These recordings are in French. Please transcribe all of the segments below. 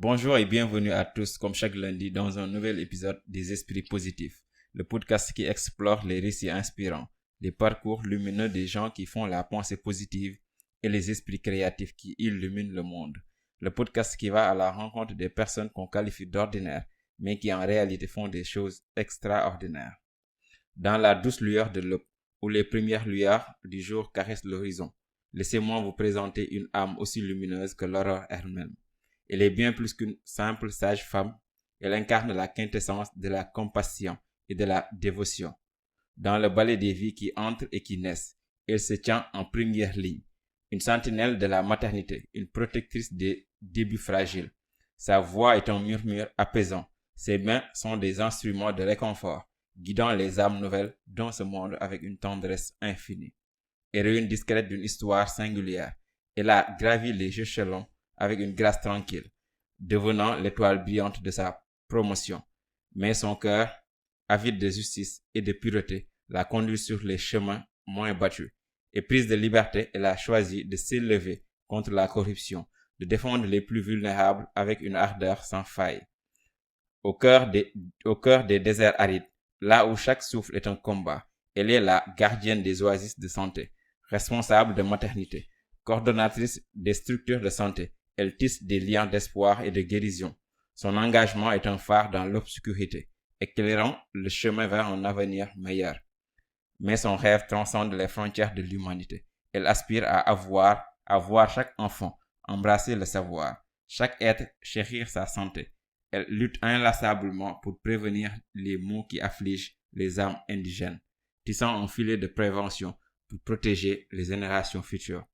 Bonjour et bienvenue à tous, comme chaque lundi, dans un nouvel épisode des Esprits Positifs, le podcast qui explore les récits inspirants, les parcours lumineux des gens qui font la pensée positive et les esprits créatifs qui illuminent le monde. Le podcast qui va à la rencontre des personnes qu'on qualifie d'ordinaires, mais qui en réalité font des choses extraordinaires. Dans la douce lueur de l'aube, où les premières lueurs du jour caressent l'horizon, laissez-moi vous présenter une âme aussi lumineuse que l'aurore elle-même. Elle est bien plus qu'une simple sage femme, elle incarne la quintessence de la compassion et de la dévotion. Dans le ballet des vies qui entrent et qui naissent, elle se tient en première ligne, une sentinelle de la maternité, une protectrice des débuts fragiles. Sa voix est un murmure apaisant, ses mains sont des instruments de réconfort, guidant les âmes nouvelles dans ce monde avec une tendresse infinie. Héroïne discrète d'une histoire singulière, elle a gravi les échelons avec une grâce tranquille, devenant l'étoile brillante de sa promotion. Mais son cœur, avide de justice et de pureté, la conduit sur les chemins moins battus. Et prise de liberté, elle a choisi de s'élever contre la corruption, de défendre les plus vulnérables avec une ardeur sans faille. Au cœur des déserts arides, là où chaque souffle est un combat, elle est la gardienne des oasis de santé, responsable de maternité, coordonnatrice des structures de santé. Elle tisse des liens d'espoir et de guérison. Son engagement est un phare dans l'obscurité, éclairant le chemin vers un avenir meilleur. Mais son rêve transcende les frontières de l'humanité. Elle aspire à voir chaque enfant embrasser le savoir, chaque être chérir sa santé. Elle lutte inlassablement pour prévenir les maux qui affligent les âmes indigènes, tissant un filet de prévention pour protéger les générations futures.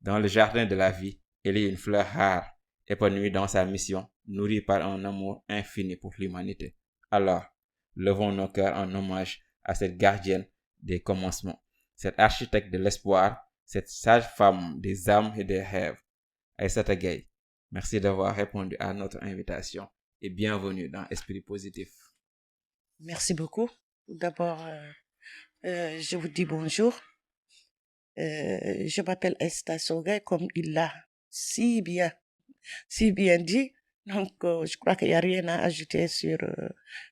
Dans le jardin de la vie, elle est une fleur rare, épanouie dans sa mission, nourrie par un amour infini pour l'humanité. Alors, levons nos cœurs en hommage à cette gardienne des commencements, cette architecte de l'espoir, cette sage femme des âmes et des rêves, Aïssata Gueye. Merci d'avoir répondu à notre invitation et bienvenue dans Esprit Positif. Merci beaucoup. D'abord, je vous dis bonjour. Je m'appelle Aïssata Gueye, comme il l'a si bien dit. Donc, je crois qu'il n'y a rien à ajouter sur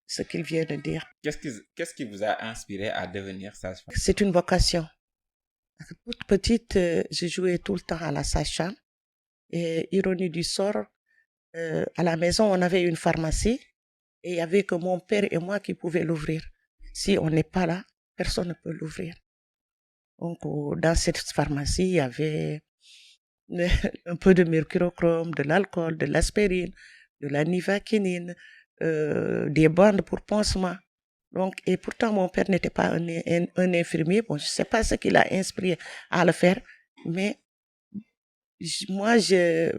ce qu'il vient de dire. Qu'est-ce qui vous a inspiré à devenir sage-femme? C'est une vocation. Toute petite, je jouais tout le temps à la sage-femme. Et ironie du sort, à la maison, on avait une pharmacie et il n'y avait que mon père et moi qui pouvaient l'ouvrir. Si on n'est pas là, personne ne peut l'ouvrir. Donc, dans cette pharmacie, il y avait un peu de mercurochrome, de l'alcool, de l'aspirine, de la nivaquinine, des bandes pour pansement. Donc, et pourtant, mon père n'était pas un infirmier. Bon, je ne sais pas ce qui l'a inspiré à le faire, mais moi, je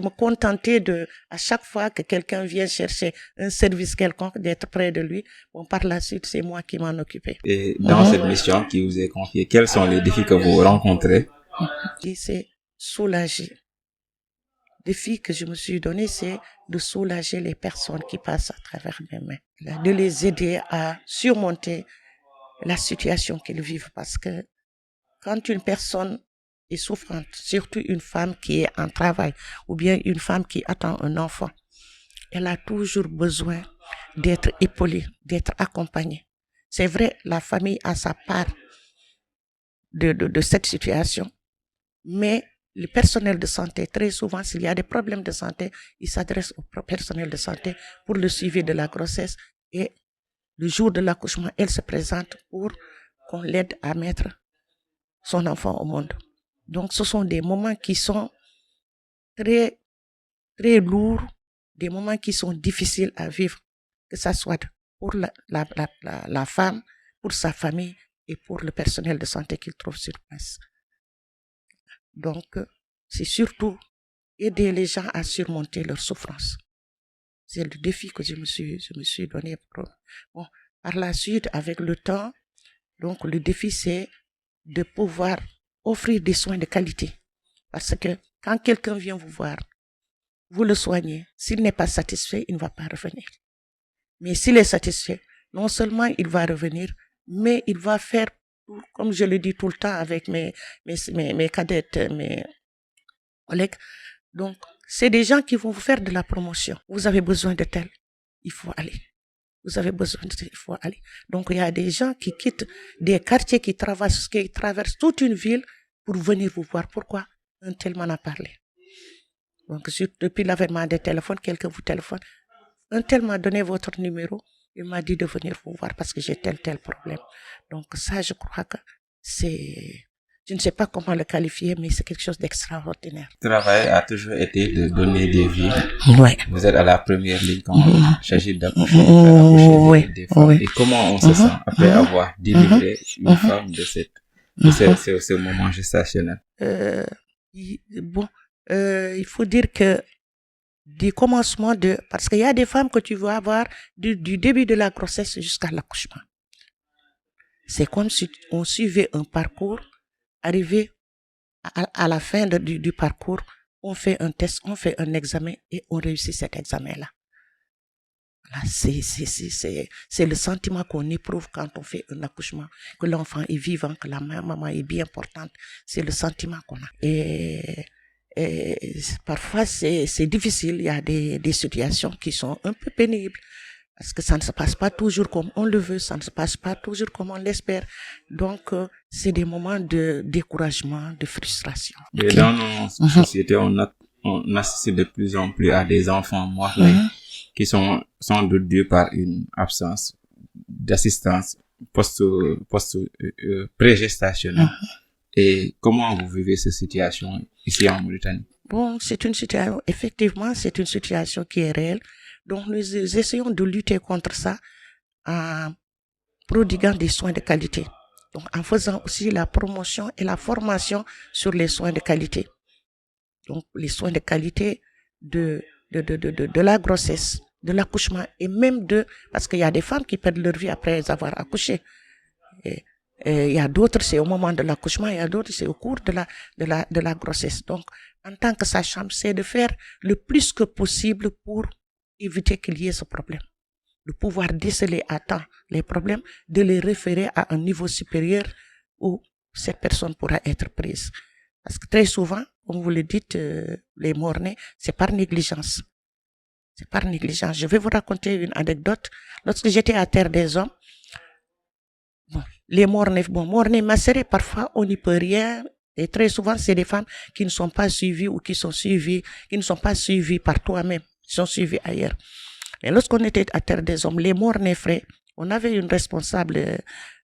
me contentais à chaque fois que quelqu'un vient chercher un service quelconque, d'être près de lui. Bon, par la suite, c'est moi qui m'en occupais. Et dans cette mission qui vous est confiée, quels sont les défis que vous rencontrez? C'est soulager. Le défi que je me suis donné, c'est de soulager les personnes qui passent à travers mes mains, de les aider à surmonter la situation qu'ils vivent. Parce que quand une personne est souffrante, surtout une femme qui est en travail ou bien une femme qui attend un enfant, elle a toujours besoin d'être épaulée, d'être accompagnée. C'est vrai, la famille a sa part de cette situation, mais le personnel de santé, très souvent, s'il y a des problèmes de santé, il s'adresse au personnel de santé pour le suivi de la grossesse et le jour de l'accouchement, elle se présente pour qu'on l'aide à mettre son enfant au monde. Donc, ce sont des moments qui sont très, très lourds, des moments qui sont difficiles à vivre, que ça soit pour la femme, pour sa famille et pour le personnel de santé qu'il trouve sur place. Donc, c'est surtout aider les gens à surmonter leurs souffrances. C'est le défi que je me suis donné. Bon, par la suite, avec le temps, donc le défi, c'est de pouvoir offrir des soins de qualité. Parce que quand quelqu'un vient vous voir, vous le soignez. S'il n'est pas satisfait, il ne va pas revenir. Mais s'il est satisfait, non seulement il va revenir, mais il va faire, comme je le dis tout le temps avec mes cadettes, mes collègues, donc c'est des gens qui vont vous faire de la promotion. Vous avez besoin de tel, il faut aller. Vous avez besoin de tel, il faut aller. Donc, il y a des gens qui quittent des quartiers, qui traversent toute une ville pour venir vous voir. Pourquoi? Un tel m'en a parlé. Donc, depuis l'avènement des téléphones, quelqu'un vous téléphone. Un tel m'a donné votre numéro. Il m'a dit de venir vous voir parce que j'ai tel problème. Donc ça, je crois que je ne sais pas comment le qualifier, mais c'est quelque chose d'extraordinaire. Le travail a toujours été de donner des vies. Ouais. Vous êtes à la première ligne quand il s'agit d'accoucher des femmes. Et comment on se sent après avoir délivré une femme de ce moment gestationnel? Il faut dire que du commencement parce qu'il y a des femmes que tu vas avoir du début de la grossesse jusqu'à l'accouchement. C'est comme si on suivait un parcours, arrivé à la fin du parcours, on fait un test, on fait un examen et on réussit cet examen-là. Voilà, c'est le sentiment qu'on éprouve quand on fait un accouchement, que l'enfant est vivant, que la maman est bien portante. C'est le sentiment qu'on a. Et parfois, c'est difficile. Il y a des situations qui sont un peu pénibles parce que ça ne se passe pas toujours comme on le veut, ça ne se passe pas toujours comme on l'espère. Donc, c'est des moments de découragement, de frustration. Et dans nos sociétés, on assiste de plus en plus à des enfants morts qui sont sans doute dus par une absence d'assistance pré-gestationnelle. Et comment vous vivez cette situation ici en Mauritanie? Bon, effectivement, c'est une situation qui est réelle. Donc, nous essayons de lutter contre ça en prodiguant des soins de qualité. Donc, en faisant aussi la promotion et la formation sur les soins de qualité. Donc, les soins de qualité de la grossesse, de l'accouchement et même parce qu'il y a des femmes qui perdent leur vie après avoir accouché. Il y a d'autres, c'est au moment de l'accouchement, il y a d'autres, c'est au cours de la grossesse. Donc, en tant que sage-femme, c'est de faire le plus que possible pour éviter qu'il y ait ce problème. De pouvoir déceler à temps les problèmes, de les référer à un niveau supérieur où cette personne pourra être prise. Parce que très souvent, comme vous le dites, les morts-nés, c'est par négligence. C'est par négligence. Je vais vous raconter une anecdote. Lorsque j'étais à Terre des Hommes, les morts-nés macérés, parfois on n'y peut rien. Et très souvent, c'est des femmes qui ne sont pas suivies ou qui ne sont pas suivies par toi-même, qui sont suivies ailleurs. Et lorsqu'on était à Terre des Hommes, les morts-nés frais, on avait une responsable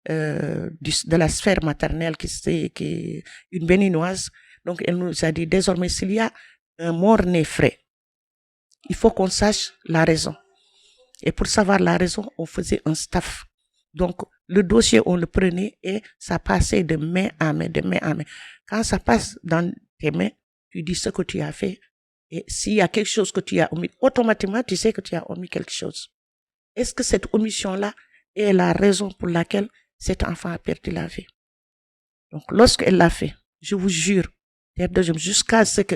de la sphère maternelle qui est une béninoise. Donc, elle nous a dit, désormais, s'il y a un mort-né frais, il faut qu'on sache la raison. Et pour savoir la raison, on faisait un staff. Donc, le dossier, on le prenait et ça passait de main à main, de main à main. Quand ça passe dans tes mains, tu dis ce que tu as fait. Et s'il y a quelque chose que tu as omis, automatiquement, tu sais que tu as omis quelque chose. Est-ce que cette omission-là est la raison pour laquelle cet enfant a perdu la vie? Donc, lorsqu'elle l'a fait, je vous jure, Terre des Hommes, jusqu'à ce que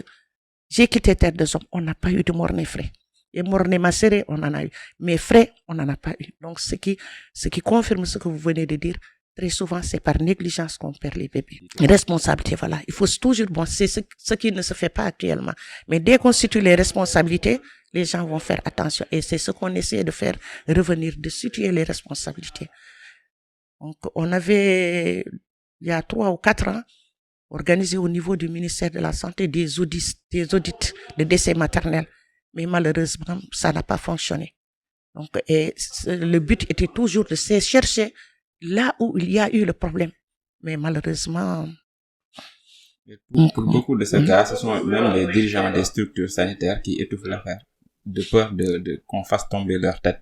j'ai quitté Terre des Hommes, on n'a pas eu de mort-né frais. Et mort-né macéré, on en a eu. Mais frais, on n'en a pas eu. Donc, ce qui confirme ce que vous venez de dire, très souvent, c'est par négligence qu'on perd les bébés. Responsabilité, voilà. Il faut toujours, c'est ce qui ne se fait pas actuellement. Mais dès qu'on situe les responsabilités, les gens vont faire attention. Et c'est ce qu'on essaie de faire revenir, de situer les responsabilités. Donc, on avait, il y a 3 ou 4 ans, organisé au niveau du ministère de la Santé des audits de décès maternels. Mais malheureusement, ça n'a pas fonctionné. Donc, le but était toujours de chercher là où il y a eu le problème. Mais malheureusement... Pour beaucoup de ces cas, ce sont même les dirigeants des structures sanitaires qui étouffent l'affaire, de peur qu'on fasse tomber leur tête.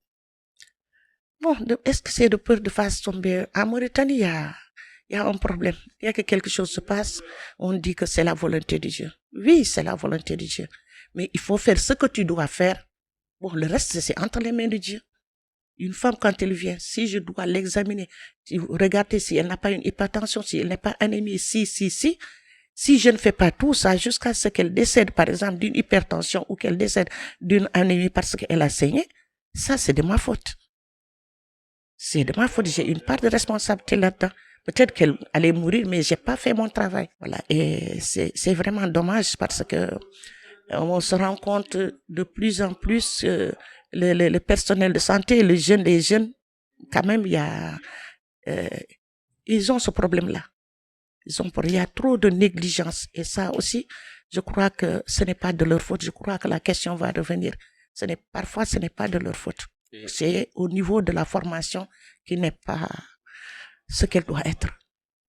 Bon, est-ce que c'est de peur de faire tomber? En Mauritanie, il y a un problème. Il y a que quelque chose se passe, on dit que c'est la volonté de Dieu. Oui, c'est la volonté de Dieu. Mais il faut faire ce que tu dois faire. Bon, le reste, c'est entre les mains de Dieu. Une femme, quand elle vient, si je dois l'examiner, regarder si elle n'a pas une hypertension, si elle n'est pas anémie, si je ne fais pas tout ça jusqu'à ce qu'elle décède, par exemple, d'une hypertension ou qu'elle décède d'une anémie parce qu'elle a saigné, ça, c'est de ma faute. C'est de ma faute. J'ai une part de responsabilité là-dedans. Peut-être qu'elle allait mourir, mais j'ai pas fait mon travail. Voilà. Et c'est vraiment dommage parce que On se rend compte de plus en plus le personnel de santé, les jeunes, quand même, ils ont ce problème-là. Il y a trop de négligence. Et ça aussi, je crois que ce n'est pas de leur faute. Je crois que la question va revenir. Parfois, ce n'est pas de leur faute. C'est au niveau de la formation qui n'est pas ce qu'elle doit être.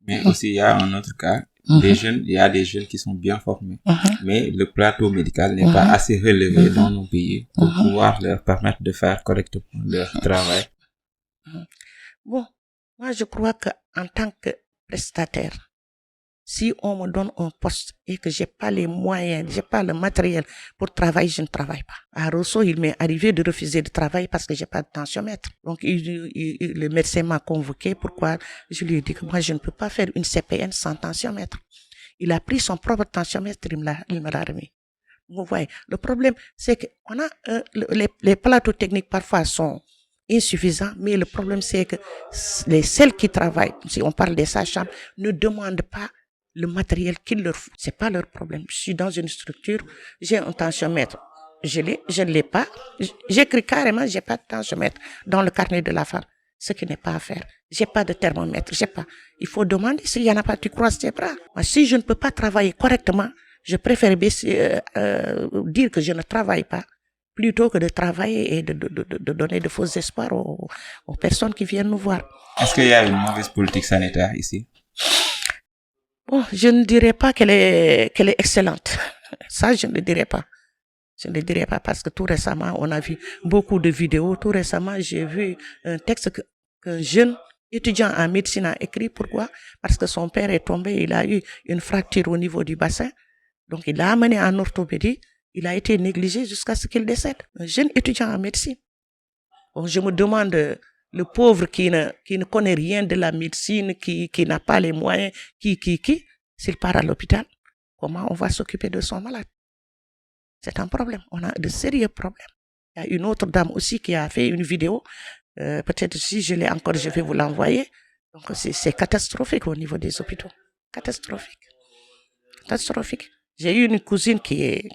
Mais aussi, il y a un autre cas. Il y a des jeunes qui sont bien formés. Mais le plateau médical n'est pas assez relevé dans nos pays pour pouvoir leur permettre de faire correctement leur travail. Bon, moi, je crois qu'en tant que prestataire, si on me donne un poste et que j'ai pas les moyens, j'ai pas le matériel pour travailler, je ne travaille pas. À Rosso, il m'est arrivé de refuser de travailler parce que j'ai pas de tensiomètre. Donc, le médecin m'a convoqué. Pourquoi? Je lui ai dit que moi, je ne peux pas faire une CPN sans tensiomètre. Il a pris son propre tensiomètre, il me l'a remis. Vous voyez, le problème, c'est que on a les plateaux techniques parfois sont insuffisants, mais le problème, c'est que celles qui travaillent, si on parle des sages-femmes, ne demandent pas le matériel qu'il leur faut. C'est pas leur problème. Je suis dans une structure, j'ai un tensiomètre. Je ne l'ai pas. J'écris carrément, j'ai pas de tensiomètre dans le carnet de la femme. Ce qui n'est pas à faire. J'ai pas de thermomètre, j'ai pas. Il faut demander s'il y en a pas, tu croises tes bras. Moi, si je ne peux pas travailler correctement, je préfère dire que je ne travaille pas plutôt que de travailler et de donner de faux espoirs aux personnes qui viennent nous voir. Est-ce qu'il y a une mauvaise politique sanitaire ici? Bon, je ne dirais pas qu'elle est excellente. Ça, je ne le dirais pas. Je ne le dirais pas parce que tout récemment, on a vu beaucoup de vidéos. Tout récemment, j'ai vu un texte qu'un jeune étudiant en médecine a écrit. Pourquoi? Parce que son père est tombé, il a eu une fracture au niveau du bassin. Donc, il l'a amené en orthopédie. Il a été négligé jusqu'à ce qu'il décède. Un jeune étudiant en médecine. Bon, je me demande, le pauvre qui ne connaît rien de la médecine, qui n'a pas les moyens, s'il part à l'hôpital, comment on va s'occuper de son malade? C'est un problème. On a de sérieux problèmes. Il y a une autre dame aussi qui a fait une vidéo. Peut-être si je l'ai encore, je vais vous l'envoyer. Donc, c'est catastrophique au niveau des hôpitaux. Catastrophique. Catastrophique. J'ai eu une cousine qui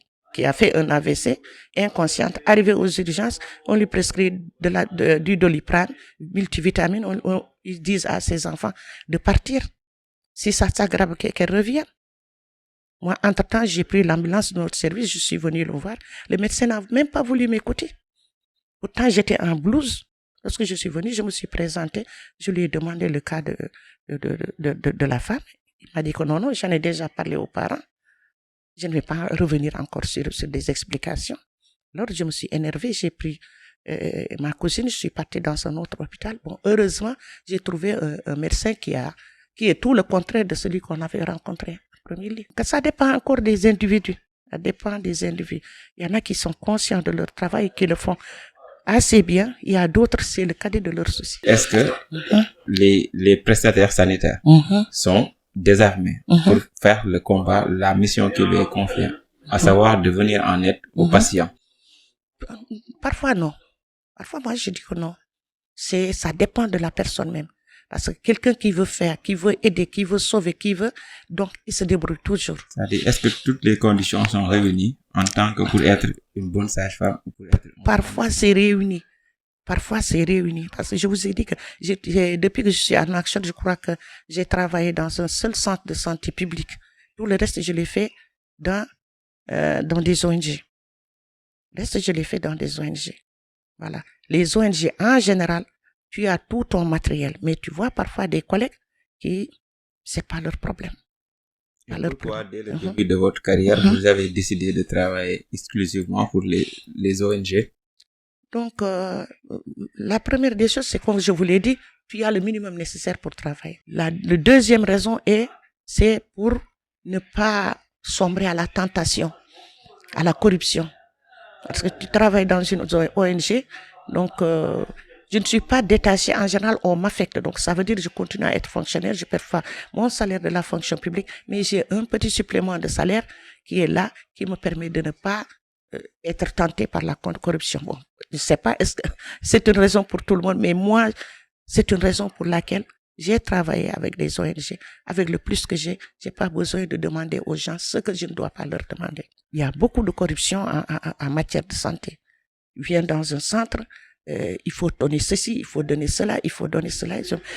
a fait un AVC, inconsciente, arrivée aux urgences, on lui prescrit du Doliprane, multivitamine, ils disent à ses enfants de partir. Si ça s'aggrave, qu'elle revienne. Moi, entre-temps, j'ai pris l'ambulance de notre service, je suis venu le voir. Le médecin n'a même pas voulu m'écouter. Pourtant, j'étais en blouse. Lorsque je suis venu, je me suis présenté, je lui ai demandé le cas de la femme. Il m'a dit que non, j'en ai déjà parlé aux parents. Je ne vais pas revenir encore sur des explications. Alors, je me suis énervée, j'ai pris ma cousine, je suis partie dans un autre hôpital. Bon, heureusement, j'ai trouvé un médecin qui est tout le contraire de celui qu'on avait rencontré en premier lieu. Que ça dépend encore des individus. Ça dépend des individus. Il y en a qui sont conscients de leur travail et qui le font assez bien. Il y a d'autres, c'est le cadet de leurs soucis. Est-ce que les prestataires sanitaires sont désarmés pour faire le combat, la mission qui lui est confiée, à savoir de venir en aide aux patients? Parfois non. Parfois moi je dis que non. Ça dépend de la personne même. Parce que quelqu'un qui veut faire, qui veut aider, qui veut sauver, donc il se débrouille toujours. C'est-à-dire, est-ce que toutes les conditions sont réunies en tant que pour être une bonne sage-femme ou pour être Parfois c'est réuni. Parfois, c'est réuni. Parce que je vous ai dit que depuis que je suis en action, je crois que j'ai travaillé dans un seul centre de santé publique. Tout le reste, je l'ai fait dans des ONG. Le reste, je l'ai fait dans des ONG. Voilà. Les ONG, en général, tu as tout ton matériel. Mais tu vois parfois des collègues c'est pas leur problème. Pourquoi, dès le début de votre carrière, vous avez décidé de travailler exclusivement pour les ONG? Donc, la première des choses, c'est comme je vous l'ai dit, tu as le minimum nécessaire pour travailler. La deuxième raison c'est pour ne pas sombrer à la tentation, à la corruption. Parce que tu travailles dans une ONG, donc je ne suis pas détachée. En général, on m'affecte. Donc, ça veut dire que je continue à être fonctionnaire. Je perçois mon salaire de la fonction publique, mais j'ai un petit supplément de salaire qui est là, qui me permet de ne pas être tenté par la corruption. Bon, je ne sais pas, est-ce que c'est une raison pour tout le monde, mais moi, c'est une raison pour laquelle J'ai travaillé avec des ONG. Avec le plus que j'ai pas besoin de demander aux gens ce que je ne dois pas leur demander. Il y a beaucoup de corruption en matière de santé. Tu viens dans un centre, il faut donner ceci, il faut donner cela, il faut donner cela.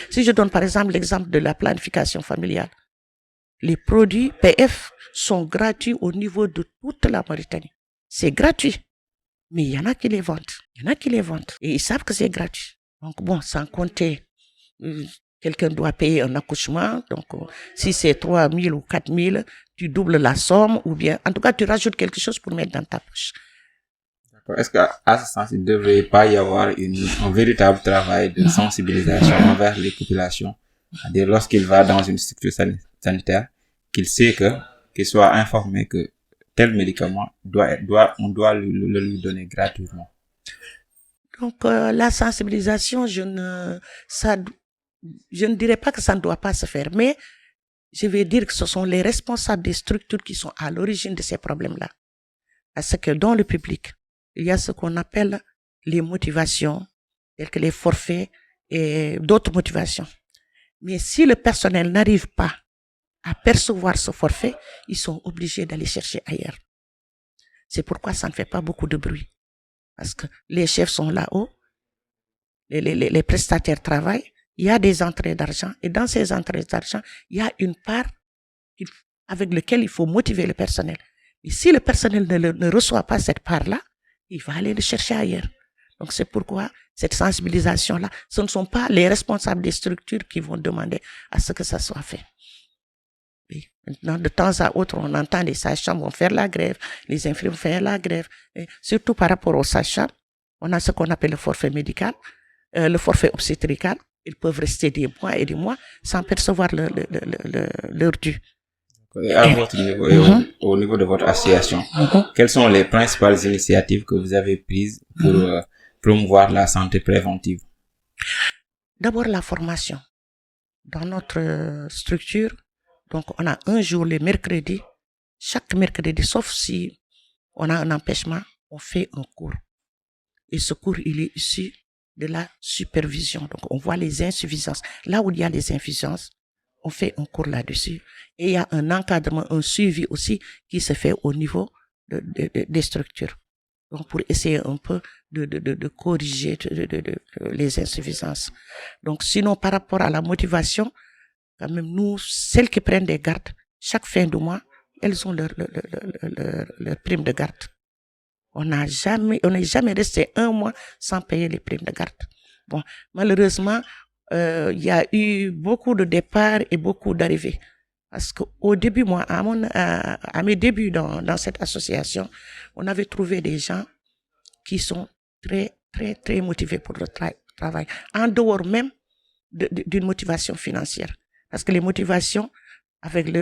Si je donne par exemple l'exemple de la planification familiale, les produits PF sont gratuits au niveau de toute la Mauritanie. C'est gratuit. Mais il y en a qui les vendent. Et ils savent que c'est gratuit. Donc bon, sans compter, quelqu'un doit payer un accouchement. Donc si c'est 3 000 ou 4 000, tu doubles la somme ou bien, en tout cas, tu rajoutes quelque chose pour mettre dans ta poche. D'accord. Est-ce qu'à ce sens, il ne devrait pas y avoir un véritable travail de sensibilisation envers les populations? C'est-à-dire, lorsqu'il va dans une structure sanitaire, qu'il sait qu'il soit informé que tel médicament on doit le lui donner gratuitement. Donc, la sensibilisation, je ne dirais pas que ça ne doit pas se faire, mais je vais dire que ce sont les responsables des structures qui sont à l'origine de ces problèmes-là. Parce que dans le public, il y a ce qu'on appelle les motivations, telles que les forfaits et d'autres motivations. Mais si le personnel n'arrive pas à percevoir ce forfait, ils sont obligés d'aller chercher ailleurs. C'est pourquoi ça ne fait pas beaucoup de bruit. Parce que les chefs sont là-haut, les prestataires travaillent, il y a des entrées d'argent, et dans ces entrées d'argent, il y a une part avec laquelle il faut motiver le personnel. Et si le personnel ne reçoit pas cette part-là, il va aller le chercher ailleurs. Donc c'est pourquoi cette sensibilisation-là, ce ne sont pas les responsables des structures qui vont demander à ce que ça soit fait. Et maintenant, de temps à autre, on entend les sages-femmes vont faire la grève, les infirmiers vont faire la grève. Et surtout par rapport aux sages-femmes, on a ce qu'on appelle le forfait médical, le forfait obstétrical. Ils peuvent rester des mois et des mois sans percevoir leur dû. Et à votre niveau, et au niveau de votre association, quelles sont les principales initiatives que vous avez prises pour promouvoir la santé préventive? D'abord, la formation. Dans notre structure, donc on a un jour le mercredi, chaque mercredi, sauf si on a un empêchement, on fait un cours. Et ce cours, il est issu de la supervision. Donc on voit les insuffisances. Là où il y a les insuffisances, on fait un cours là-dessus. Et il y a un encadrement, un suivi aussi qui se fait au niveau des structures. Donc pour essayer un peu de corriger les insuffisances. Donc sinon par rapport à la motivation, quand même nous, celles qui prennent des gardes, chaque fin de mois, elles ont leur prime de garde. On n'est jamais resté un mois sans payer les primes de garde. Bon, malheureusement, il y a eu beaucoup de départs et beaucoup d'arrivées. Parce qu'au début, moi, à mes débuts dans cette association, on avait trouvé des gens qui sont très, très, très motivés pour le travail. En dehors même d'une motivation financière. Parce que les motivations,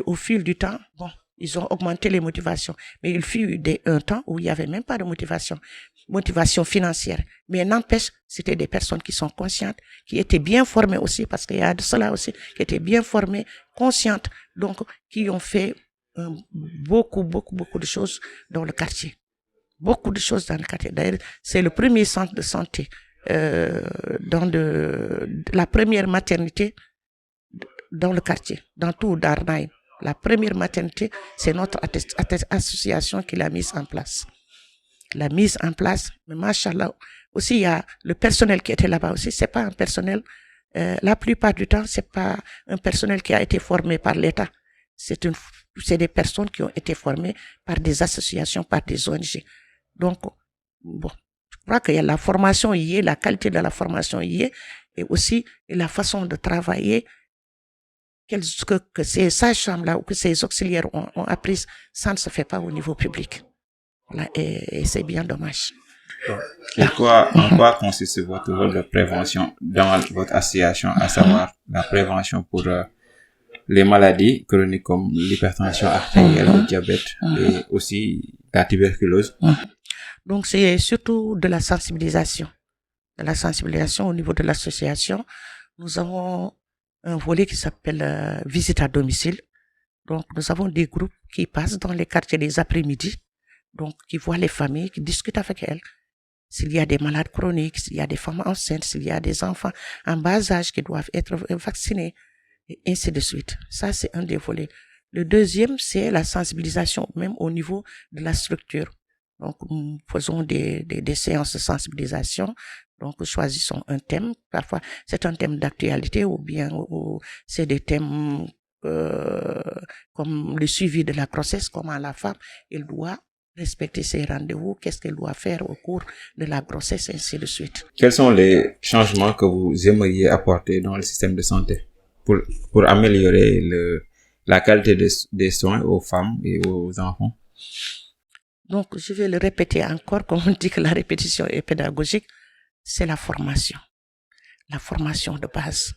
au fil du temps, bon, ils ont augmenté les motivations. Mais il fut un temps où il n'y avait même pas de motivation financière. Mais n'empêche, c'était des personnes qui sont conscientes, qui étaient bien formées aussi, parce qu'il y a de cela aussi, qui étaient bien formées, conscientes, donc qui ont fait beaucoup de choses dans le quartier. Beaucoup de choses dans le quartier. D'ailleurs, c'est le premier centre de santé, la première maternité dans le quartier, dans tout Darnaï. La première maternité, c'est notre association qui l'a mise en place. La mise en place, mais machallah, aussi il y a le personnel qui était là-bas aussi, c'est pas un personnel, la plupart du temps, c'est pas un personnel qui a été formé par l'État. C'est des personnes qui ont été formées par des associations, par des ONG. Donc, bon, je crois qu'il y a la formation y est, la qualité de la formation y est, et aussi la façon de travailler que ces sages-femmes-là ou que ces auxiliaires ont appris, ça ne se fait pas au niveau public. Voilà, et c'est bien dommage. En quoi consiste votre rôle de prévention dans votre association, à savoir la prévention pour les maladies chroniques comme l'hypertension artérielle, le diabète et aussi la tuberculose? Donc c'est surtout de la sensibilisation. De la sensibilisation au niveau de l'association. Nous avons un volet qui s'appelle visite à domicile. Donc nous avons des groupes qui passent dans les quartiers les après-midi, donc qui voient les familles, qui discutent avec elles, s'il y a des malades chroniques, s'il y a des femmes enceintes, s'il y a des enfants en bas âge qui doivent être vaccinés, et ainsi de suite. Ça, c'est un des volets. Le deuxième, c'est la sensibilisation, même au niveau de la structure. Donc, nous faisons des séances de sensibilisation. Donc, nous choisissons un thème. Parfois, c'est un thème d'actualité ou bien c'est des thèmes comme le suivi de la grossesse, comment la femme, elle doit respecter ses rendez-vous, qu'est-ce qu'elle doit faire au cours de la grossesse, ainsi de suite. Quels sont les changements que vous aimeriez apporter dans le système de santé pour améliorer la qualité des soins aux femmes et aux enfants? Donc, je vais le répéter encore, comme on dit que la répétition est pédagogique, c'est la formation. La formation de base.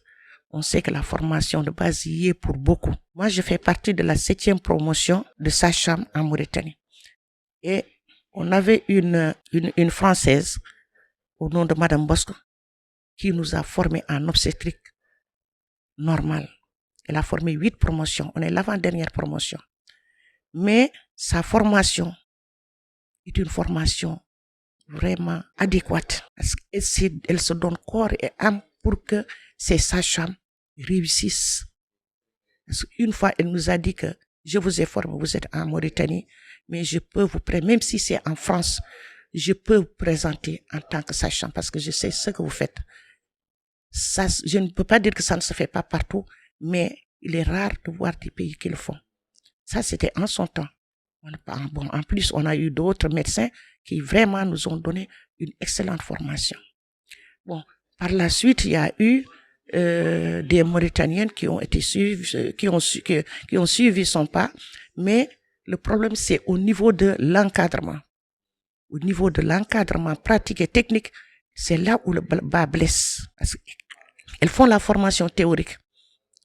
On sait que la formation de base y est pour beaucoup. Moi, je fais partie de la 7e promotion de sage-femme en Mauritanie. Et on avait une Française au nom de Madame Bosco qui nous a formés en obstétrique normale. Elle a formé 8 promotions. On est l'avant-dernière promotion. Mais sa formation est une formation vraiment adéquate. Parce qu'elle se donne corps et âme pour que ces sages-femmes réussissent. Parce qu'une fois, elle nous a dit que je vous ai formé, vous êtes en Mauritanie, mais je peux vous présenter, même si c'est en France, je peux vous présenter en tant que sage-femme parce que je sais ce que vous faites. Ça, je ne peux pas dire que ça ne se fait pas partout, mais il est rare de voir des pays qui le font. Ça, c'était en son temps. Bon, en plus, on a eu d'autres médecins qui vraiment nous ont donné une excellente formation. Bon, par la suite, il y a eu des Mauritaniennes qui ont été suivies, qui ont suivi son pas, mais le problème c'est au niveau de l'encadrement. Au niveau de l'encadrement pratique et technique, c'est là où le bas blesse. Parce qu'elles font la formation théorique.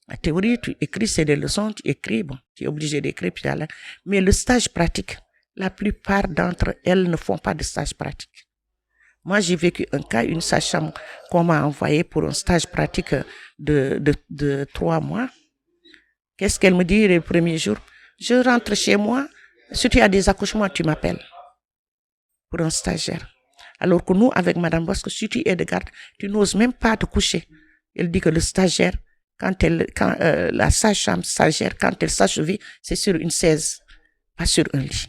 La théorie, tu écris, c'est des leçons, tu écris, bon, tu es obligé d'écrire, puis là. Mais le stage pratique, la plupart d'entre elles ne font pas de stage pratique. Moi, j'ai vécu un cas, une sage-femme qu'on m'a envoyée pour un stage pratique de 3 mois. Qu'est-ce qu'elle me dit les premiers jours? Je rentre chez moi, si tu as des accouchements, tu m'appelles pour un stagiaire. Alors que nous, avec Madame Bosco, si tu es de garde, tu n'oses même pas te coucher. Elle dit que le stagiaire, la sage-femme stagiaire, quand elle s'achevit, c'est sur une chaise, pas sur un lit.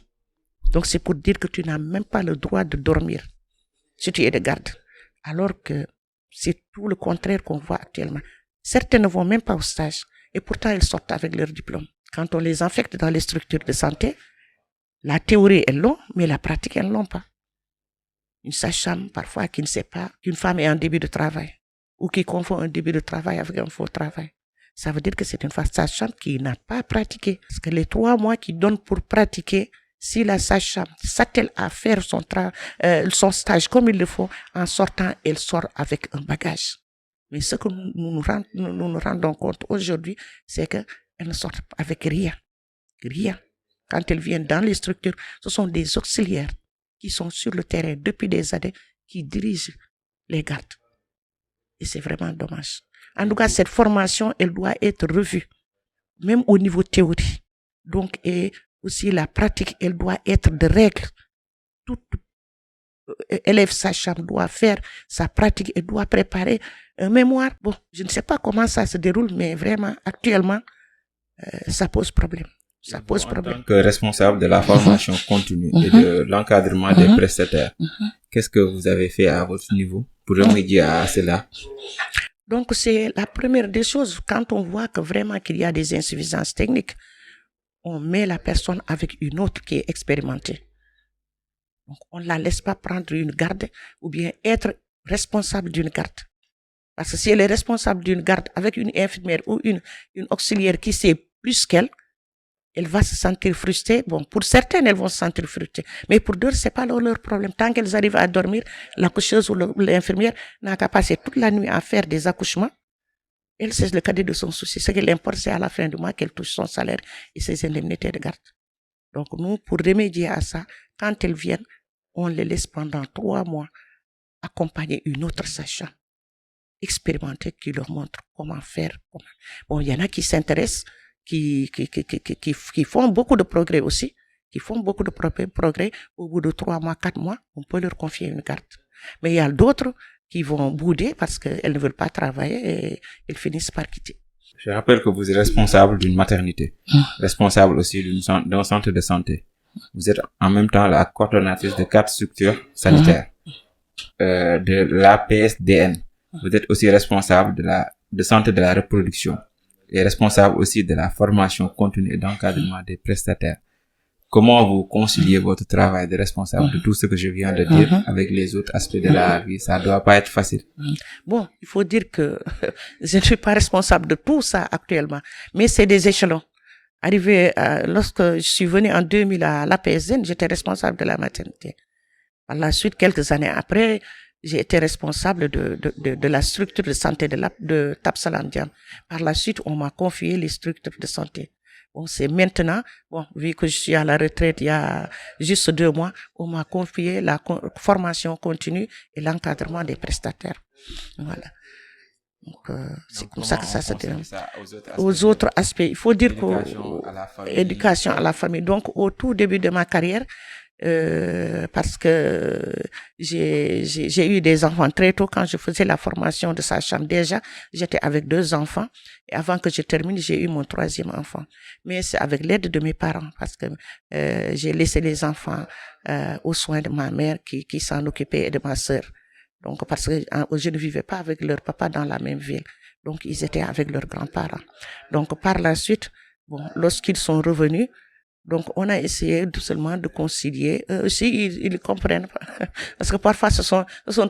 Donc c'est pour dire que tu n'as même pas le droit de dormir si tu es de garde. Alors que c'est tout le contraire qu'on voit actuellement. Certains ne vont même pas au stage et pourtant ils sortent avec leur diplôme. Quand on les infecte dans les structures de santé, la théorie est longue, mais la pratique elles ne l'ont pas. Une sage-femme parfois qui ne sait pas qu'une femme est en début de travail ou qui confond un début de travail avec un faux travail. Ça veut dire que c'est une sage-femme qui n'a pas pratiqué. Parce que les 3 mois qu'ils donnent pour pratiquer, si la sage-femme s'attelle à faire son stage comme il le faut, en sortant, elle sort avec un bagage. Mais ce que nous nous rendons compte aujourd'hui, c'est qu'elle ne sort avec rien. Rien. Quand elles viennent dans les structures, ce sont des auxiliaires qui sont sur le terrain depuis des années, qui dirigent les gardes. Et c'est vraiment dommage. En tout cas, cette formation, elle doit être revue, même au niveau théorie. Donc, et aussi la pratique, elle doit être de règles. Tout élève sage-femme doit faire sa pratique et doit préparer un mémoire. Bon, je ne sais pas comment ça se déroule, mais vraiment, actuellement, ça pose problème. Ça pose problème. En tant que responsable de la formation continue et de l'encadrement des prestataires, qu'est-ce que vous avez fait à votre niveau pour remédier à cela? Donc, c'est la première des choses. Quand on voit que vraiment qu'il y a des insuffisances techniques, on met la personne avec une autre qui est expérimentée. Donc, on ne la laisse pas prendre une garde ou bien être responsable d'une garde. Parce que si elle est responsable d'une garde avec une infirmière ou une auxiliaire qui sait plus qu'elle, elle va se sentir frustrée. Bon, pour certaines, elles vont se sentir frustrées. Mais pour d'autres, c'est pas leur problème. Tant qu'elles arrivent à dormir, l'accoucheuse ou l'infirmière n'a qu'à passer toute la nuit à faire des accouchements. Elle, c'est le cadet de son souci. Ce qui l'importe, c'est à la fin du mois qu'elle touche son salaire et ses indemnités de garde. Donc, nous, pour remédier à ça, quand elles viennent, on les laisse pendant 3 mois accompagner une autre sage-femme expérimentée qui leur montre comment faire. Bon, il y en a qui s'intéressent, qui font beaucoup de progrès aussi, qui font beaucoup de progrès. Au bout de 3 mois, 4 mois, on peut leur confier une garde. Mais il y a d'autres qui vont bouder parce qu'elles ne veulent pas travailler et elles finissent par quitter. Je rappelle que vous êtes responsable d'une maternité, responsable aussi d'un centre de santé. Vous êtes en même temps la coordonnatrice de 4 structures sanitaires, de l'APSDN. Vous êtes aussi responsable de santé de la reproduction et responsable aussi de la formation continue et d'encadrement des prestataires. Comment vous conciliez votre travail de responsable de tout ce que je viens de dire avec les autres aspects de la vie? Ça doit pas être facile. Bon, il faut dire que je ne suis pas responsable de tout ça actuellement, mais c'est des échelons. Lorsque je suis venue en 2000 à l'APSN, j'étais responsable de la maternité. Par la suite, quelques années après, j'ai été responsable de la structure de santé de Tapsalandiam. Par la suite, on m'a confié les structures de santé. Bon, c'est maintenant, vu que je suis à la retraite il y a juste 2 mois, on m'a confié la formation continue et l'encadrement des prestataires. Voilà. Donc, c'est comme ça que ça se déroule. Aux autres aspects, il faut dire éducation à la famille. Donc, au tout début de ma carrière, parce que j'ai eu des enfants très tôt quand je faisais la formation de sage-femme. Déjà, j'étais avec 2 enfants et avant que je termine, j'ai eu mon 3e enfant. Mais c'est avec l'aide de mes parents parce que j'ai laissé les enfants aux soins de ma mère qui s'en occupait et de ma sœur. Donc parce que je ne vivais pas avec leur papa dans la même ville. Donc ils étaient avec leurs grands-parents. Donc par la suite, lorsqu'ils sont revenus, donc, on a essayé seulement de concilier. Aussi, ils comprennent pas. Parce que parfois, ce sont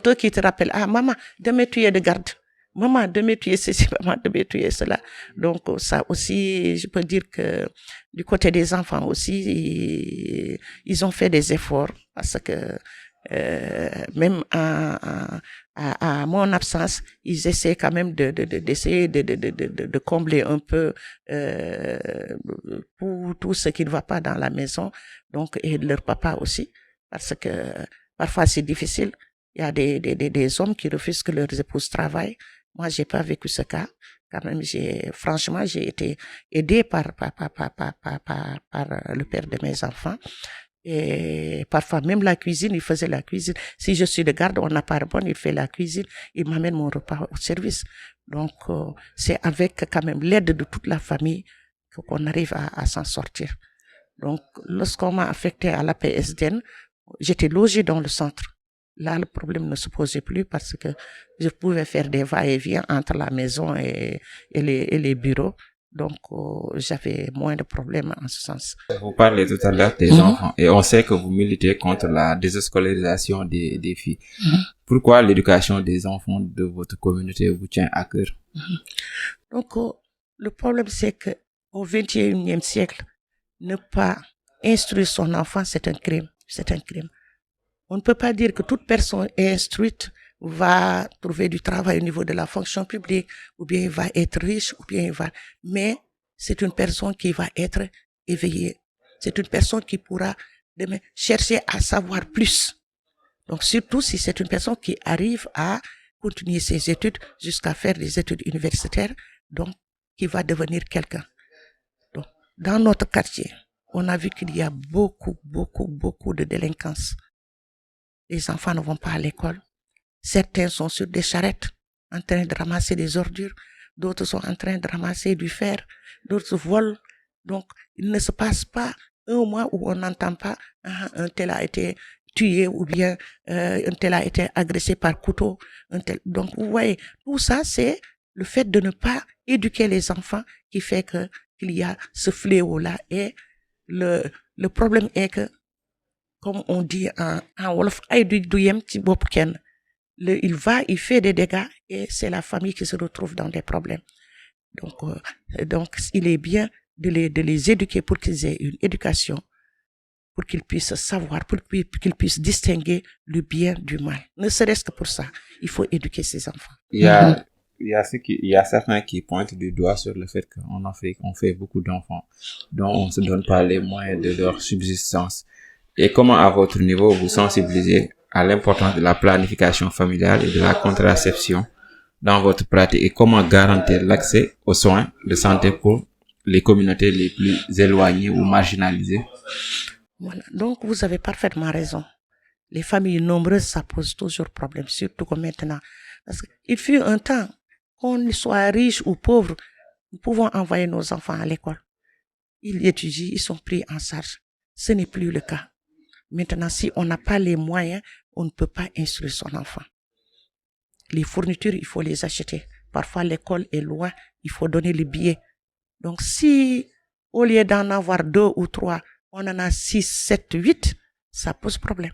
eux qui te rappellent, maman, demain tu es de garde. Maman, demain tu es ceci, maman, demain tu es cela. Donc, ça aussi, je peux dire que du côté des enfants aussi, ils ont fait des efforts parce que même à mon absence, ils essaient quand même d'essayer de combler un peu tout ce qui ne va pas dans la maison, donc et leur papa aussi, parce que parfois c'est difficile. Il y a des hommes qui refusent que leurs épouses travaillent. Moi, j'ai pas vécu ce cas. Quand même, franchement, j'ai été aidée par le père de mes enfants. Et parfois, même la cuisine, il faisait la cuisine. Si je suis de garde, on n'a pas bon, il fait la cuisine, il m'amène mon repas au service. Donc, c'est avec quand même l'aide de toute la famille qu'on arrive à s'en sortir. Donc, lorsqu'on m'a affecté à la PSDN, j'étais logée dans le centre. Là, le problème ne se posait plus parce que je pouvais faire des va-et-vient entre la maison et les bureaux. Donc, j'avais moins de problèmes en ce sens. Vous parlez tout à l'heure des enfants et on sait que vous militez contre la déscolarisation des filles. Pourquoi l'éducation des enfants de votre communauté vous tient à cœur? Donc, le problème, c'est que au XXIe siècle, ne pas instruire son enfant, c'est un crime. C'est un crime. On ne peut pas dire que toute personne instruite va trouver du travail au niveau de la fonction publique, ou bien il va être riche, ou bien mais c'est une personne qui va être éveillée. C'est une personne qui pourra demain chercher à savoir plus. Donc, surtout si c'est une personne qui arrive à continuer ses études jusqu'à faire des études universitaires, donc, qui va devenir quelqu'un. Donc, dans notre quartier, on a vu qu'il y a beaucoup de délinquance. Les enfants ne vont pas à l'école. Certains sont sur des charrettes en train de ramasser des ordures. D'autres sont en train de ramasser du fer. D'autres volent. Donc, il ne se passe pas un mois où on n'entend pas un tel a été tué ou bien un tel a été agressé par couteau. Donc, vous voyez, tout ça, c'est le fait de ne pas éduquer les enfants qui fait qu'il y a ce fléau-là. Et le problème est que, comme on dit en Wolof, il fait des dégâts et c'est la famille qui se retrouve dans des problèmes. Donc il est bien de les éduquer pour qu'ils aient une éducation, pour qu'ils puissent savoir, pour qu'ils puissent distinguer le bien du mal. Ne serait-ce que pour ça, il faut éduquer ces enfants. Il y a certains qui pointent du doigt sur le fait qu'en Afrique, on fait beaucoup d'enfants dont on ne se donne pas les moyens de leur subsistance. Et comment, à votre niveau, vous sensibilisez à l'importance de la planification familiale et de la contraception dans votre pratique et comment garantir l'accès aux soins de santé pour les communautés les plus éloignées ou marginalisées? Voilà. Donc, vous avez parfaitement raison. Les familles nombreuses, ça pose toujours problème, surtout que maintenant. Parce qu'il fut un temps, qu'on soit riche ou pauvre, nous pouvons envoyer nos enfants à l'école. Ils étudient, ils sont pris en charge. Ce n'est plus le cas. Maintenant, si on n'a pas les moyens, on ne peut pas instruire son enfant. Les fournitures, il faut les acheter. Parfois, l'école est loin, il faut donner les billets. Donc, si au lieu d'en avoir 2 ou 3, on en a 6, 7, 8, ça pose problème.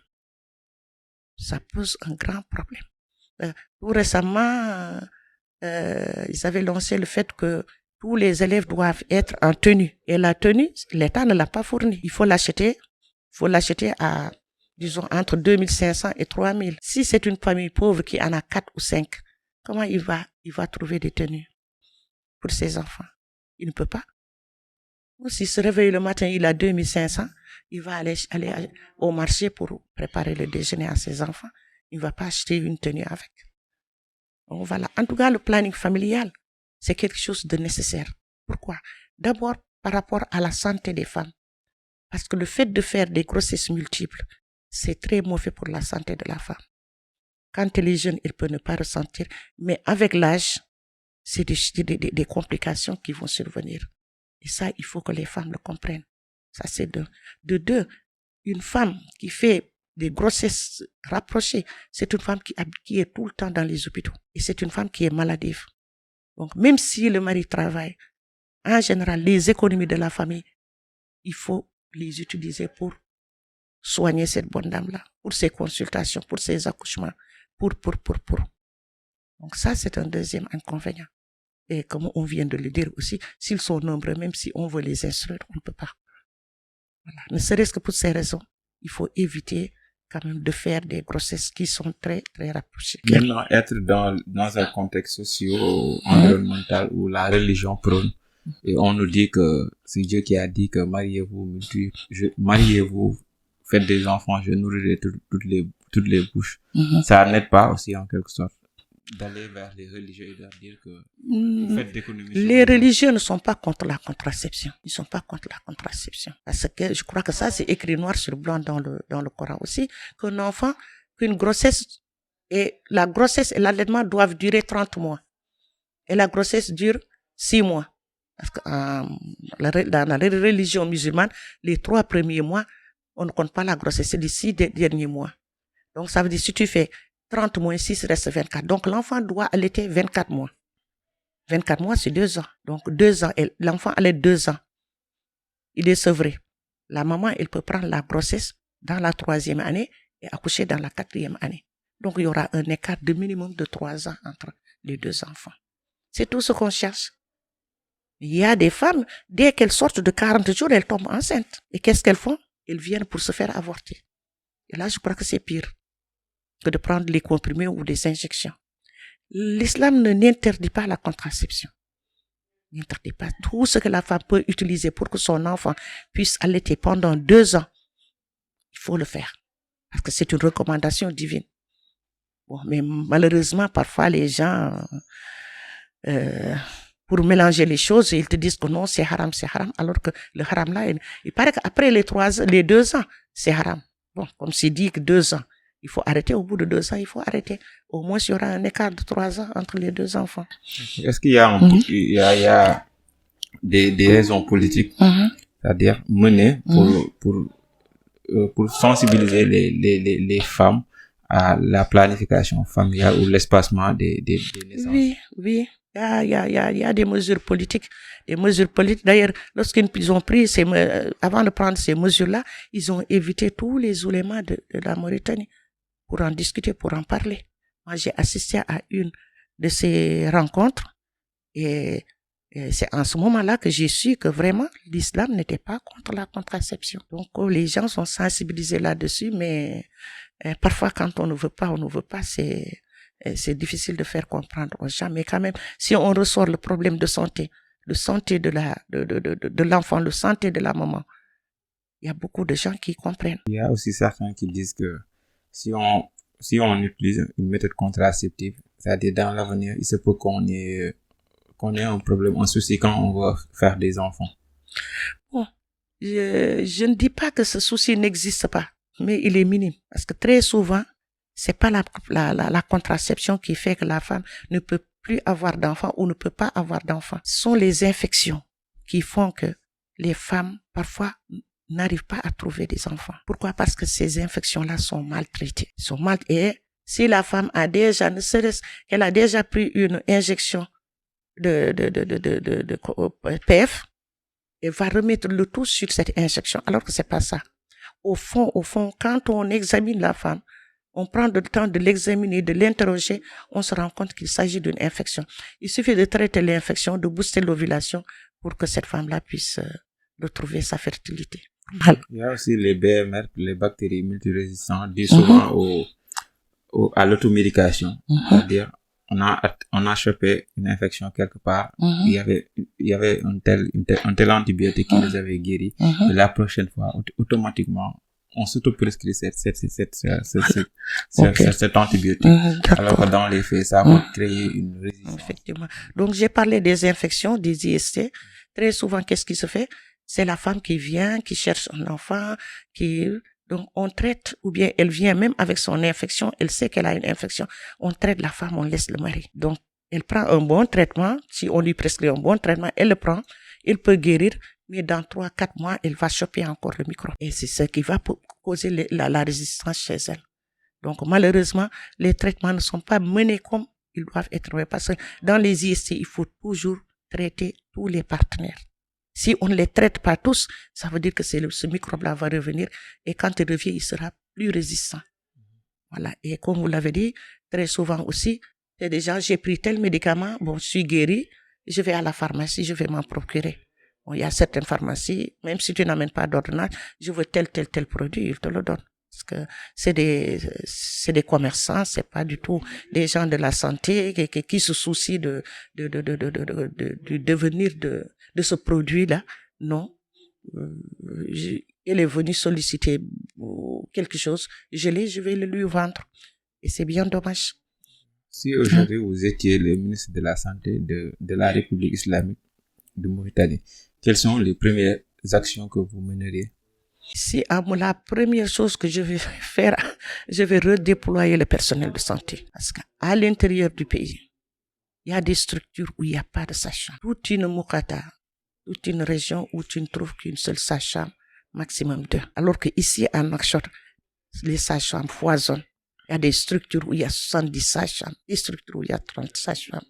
Ça pose un grand problème. Tout récemment, ils avaient lancé le fait que tous les élèves doivent être en tenue. Et la tenue, l'État ne l'a pas fournie. Il faut l'acheter à, disons, entre 2500 et 3000. Si c'est une famille pauvre qui en a 4 ou 5, comment il va trouver des tenues pour ses enfants? Il ne peut pas. S'il se réveille le matin, il a 2500, il va aller au marché pour préparer le déjeuner à ses enfants. Il ne va pas acheter une tenue avec. Donc voilà. En tout cas, le planning familial, c'est quelque chose de nécessaire. Pourquoi? D'abord, par rapport à la santé des femmes. Parce que le fait de faire des grossesses multiples, c'est très mauvais pour la santé de la femme. Quand elle est jeune, elle peut ne pas ressentir, mais avec l'âge, c'est des complications qui vont survenir. Et ça, il faut que les femmes le comprennent. Ça, c'est de deux. Une femme qui fait des grossesses rapprochées, c'est une femme qui est tout le temps dans les hôpitaux. Et c'est une femme qui est maladive. Donc, même si le mari travaille, en général, les économies de la famille, il faut les utiliser pour soigner cette bonne dame-là, pour ses consultations, pour ses accouchements, pour. Donc ça, c'est un deuxième inconvénient. Et comme on vient de le dire aussi, s'ils sont nombreux, même si on veut les instruire, on ne peut pas. Voilà. Ne serait-ce que pour ces raisons, il faut éviter quand même de faire des grossesses qui sont très, très rapprochées. Maintenant, être dans un contexte socio-environnemental où la religion prône, et on nous dit que c'est Dieu qui a dit que mariez-vous, faites des enfants, je nourrirai toutes les bouches. Ça n'aide pas aussi en quelque sorte d'aller vers les religieux et de leur dire que faites d'économies. Les religieux ne sont pas contre la contraception. Ils ne sont pas contre la contraception. Parce que je crois que ça, c'est écrit noir sur blanc dans le Coran aussi, qu'une grossesse et l'allaitement doivent durer 30 mois. Et la grossesse dure 6 mois. Parce que dans la religion musulmane, les 3 premiers mois, on ne compte pas la grossesse, c'est les 6 derniers mois. Donc ça veut dire si tu fais 30 moins 6 reste 24. Donc l'enfant doit allaiter 24 mois. 24 mois, c'est 2 ans. Donc 2 ans, l'enfant allait 2 ans. Il est sevré. La maman, elle peut prendre la grossesse dans la 3e année et accoucher dans la 4e année. Donc il y aura un écart de minimum de 3 ans entre les 2 enfants. C'est tout ce qu'on cherche. Il y a des femmes, dès qu'elles sortent de 40 jours, elles tombent enceintes. Et qu'est-ce qu'elles font? Elles viennent pour se faire avorter. Et là, je crois que c'est pire que de prendre les comprimés ou des injections. L'islam n'interdit pas la contraception. Il n'interdit pas tout ce que la femme peut utiliser pour que son enfant puisse allaiter pendant 2 ans. Il faut le faire. Parce que c'est une recommandation divine. Bon, mais malheureusement, parfois, les gens, pour mélanger les choses, ils te disent que non, c'est haram, alors que le haram là, il paraît qu'après les 2 ans, c'est haram. Bon, comme c'est dit que 2 ans, il faut arrêter, au bout de 2 ans, il faut arrêter. Au moins, il y aura un écart de 3 ans entre les 2 enfants. Est-ce qu'il y a, il y a des raisons politiques, c'est-à-dire menées pour sensibiliser les femmes à la planification familiale ou l'espacement des naissances? Oui. Il y a des mesures politiques. D'ailleurs, lorsqu'ils ont pris avant de prendre ces mesures-là, ils ont invité tous les oulémas de la Mauritanie pour en discuter, pour en parler. Moi, j'ai assisté à une de ces rencontres et c'est en ce moment-là que j'ai su que vraiment l'islam n'était pas contre la contraception. Donc les gens sont sensibilisés là-dessus, mais parfois quand on ne veut pas, c'est difficile de faire comprendre aux gens. Mais quand même, si on ressort le problème de santé de l'enfant, le santé de la maman, il y a beaucoup de gens qui comprennent. Il y a aussi certains qui disent que si on utilise une méthode contraceptive, c'est-à-dire dans l'avenir, il se peut qu'on ait un problème, un souci quand on va faire des enfants. Bon, je ne dis pas que ce souci n'existe pas. mais il est minime. Parce que très souvent, c'est pas la contraception qui fait que la femme ne peut plus avoir d'enfants ou ne peut pas avoir d'enfants. Ce sont les infections qui font que les femmes, parfois, n'arrivent pas à trouver des enfants. Pourquoi? Parce que ces infections-là sont maltraitées. Et si la femme a déjà, ne serait-ce qu'elle a déjà pris une injection de PF, elle va remettre le tout sur cette injection, alors que c'est pas ça. Au fond, quand on examine la femme, on prend le temps de l'examiner, de l'interroger, on se rend compte qu'il s'agit d'une infection. Il suffit de traiter l'infection, de booster l'ovulation pour que cette femme-là puisse retrouver sa fertilité. Il y a aussi les BMR, les bactéries multirésistantes, dues souvent à l'automédication. C'est-à-dire, on a chopé une infection quelque part, il y avait un tel antibiotique qui les avait guéris, et la prochaine fois, automatiquement, on s'auto-prescrit cet antibiotique. Alors que dans les faits, ça va créer une résistance. Effectivement. Donc, j'ai parlé des infections, des IST. Très souvent, qu'est-ce qui se fait? C'est la femme qui vient, qui cherche un enfant, donc on traite, ou bien elle vient même avec son infection, elle sait qu'elle a une infection, on traite la femme, on laisse le mari. Donc, elle prend un bon traitement, si on lui prescrit un bon traitement, elle le prend, il peut guérir, mais dans 3-4 mois, elle va choper encore le microbe. Et c'est ce qui va causer la résistance chez elle. Donc, malheureusement, les traitements ne sont pas menés comme ils doivent être menés, parce que dans les IST, il faut toujours traiter tous les partenaires. Si on ne les traite pas tous, ça veut dire que ce microbe-là va revenir et quand il revient, il sera plus résistant. Voilà. Et comme vous l'avez dit, très souvent aussi, c'est déjà, j'ai pris tel médicament, bon, je suis guéri, je vais à la pharmacie, je vais m'en procurer. Bon, il y a certaines pharmacies, même si tu n'amènes pas d'ordonnance, je veux tel produit, ils te le donnent. Parce que c'est des commerçants, c'est pas du tout des gens de la santé qui se soucient du devenir de ce produit-là. Non. Elle est venue solliciter quelque chose, je vais le lui vendre. Et c'est bien dommage. Si aujourd'hui vous étiez le ministre de la Santé de la République islamique de Mauritanie, quelles sont les premières actions que vous mèneriez? La première chose que je vais faire, je vais redéployer le personnel de santé. Parce qu'à l'intérieur du pays, il y a des structures où il n'y a pas de sage-femme. Toute une Moukata, toute une région où tu ne trouves qu'une seule sage-femme, maximum 2. Alors qu'ici, à Nouakchott, les sages-femmes foisonnent. Il y a des structures où il y a 70 sages-femmes, des structures où il y a 30 sages-femmes.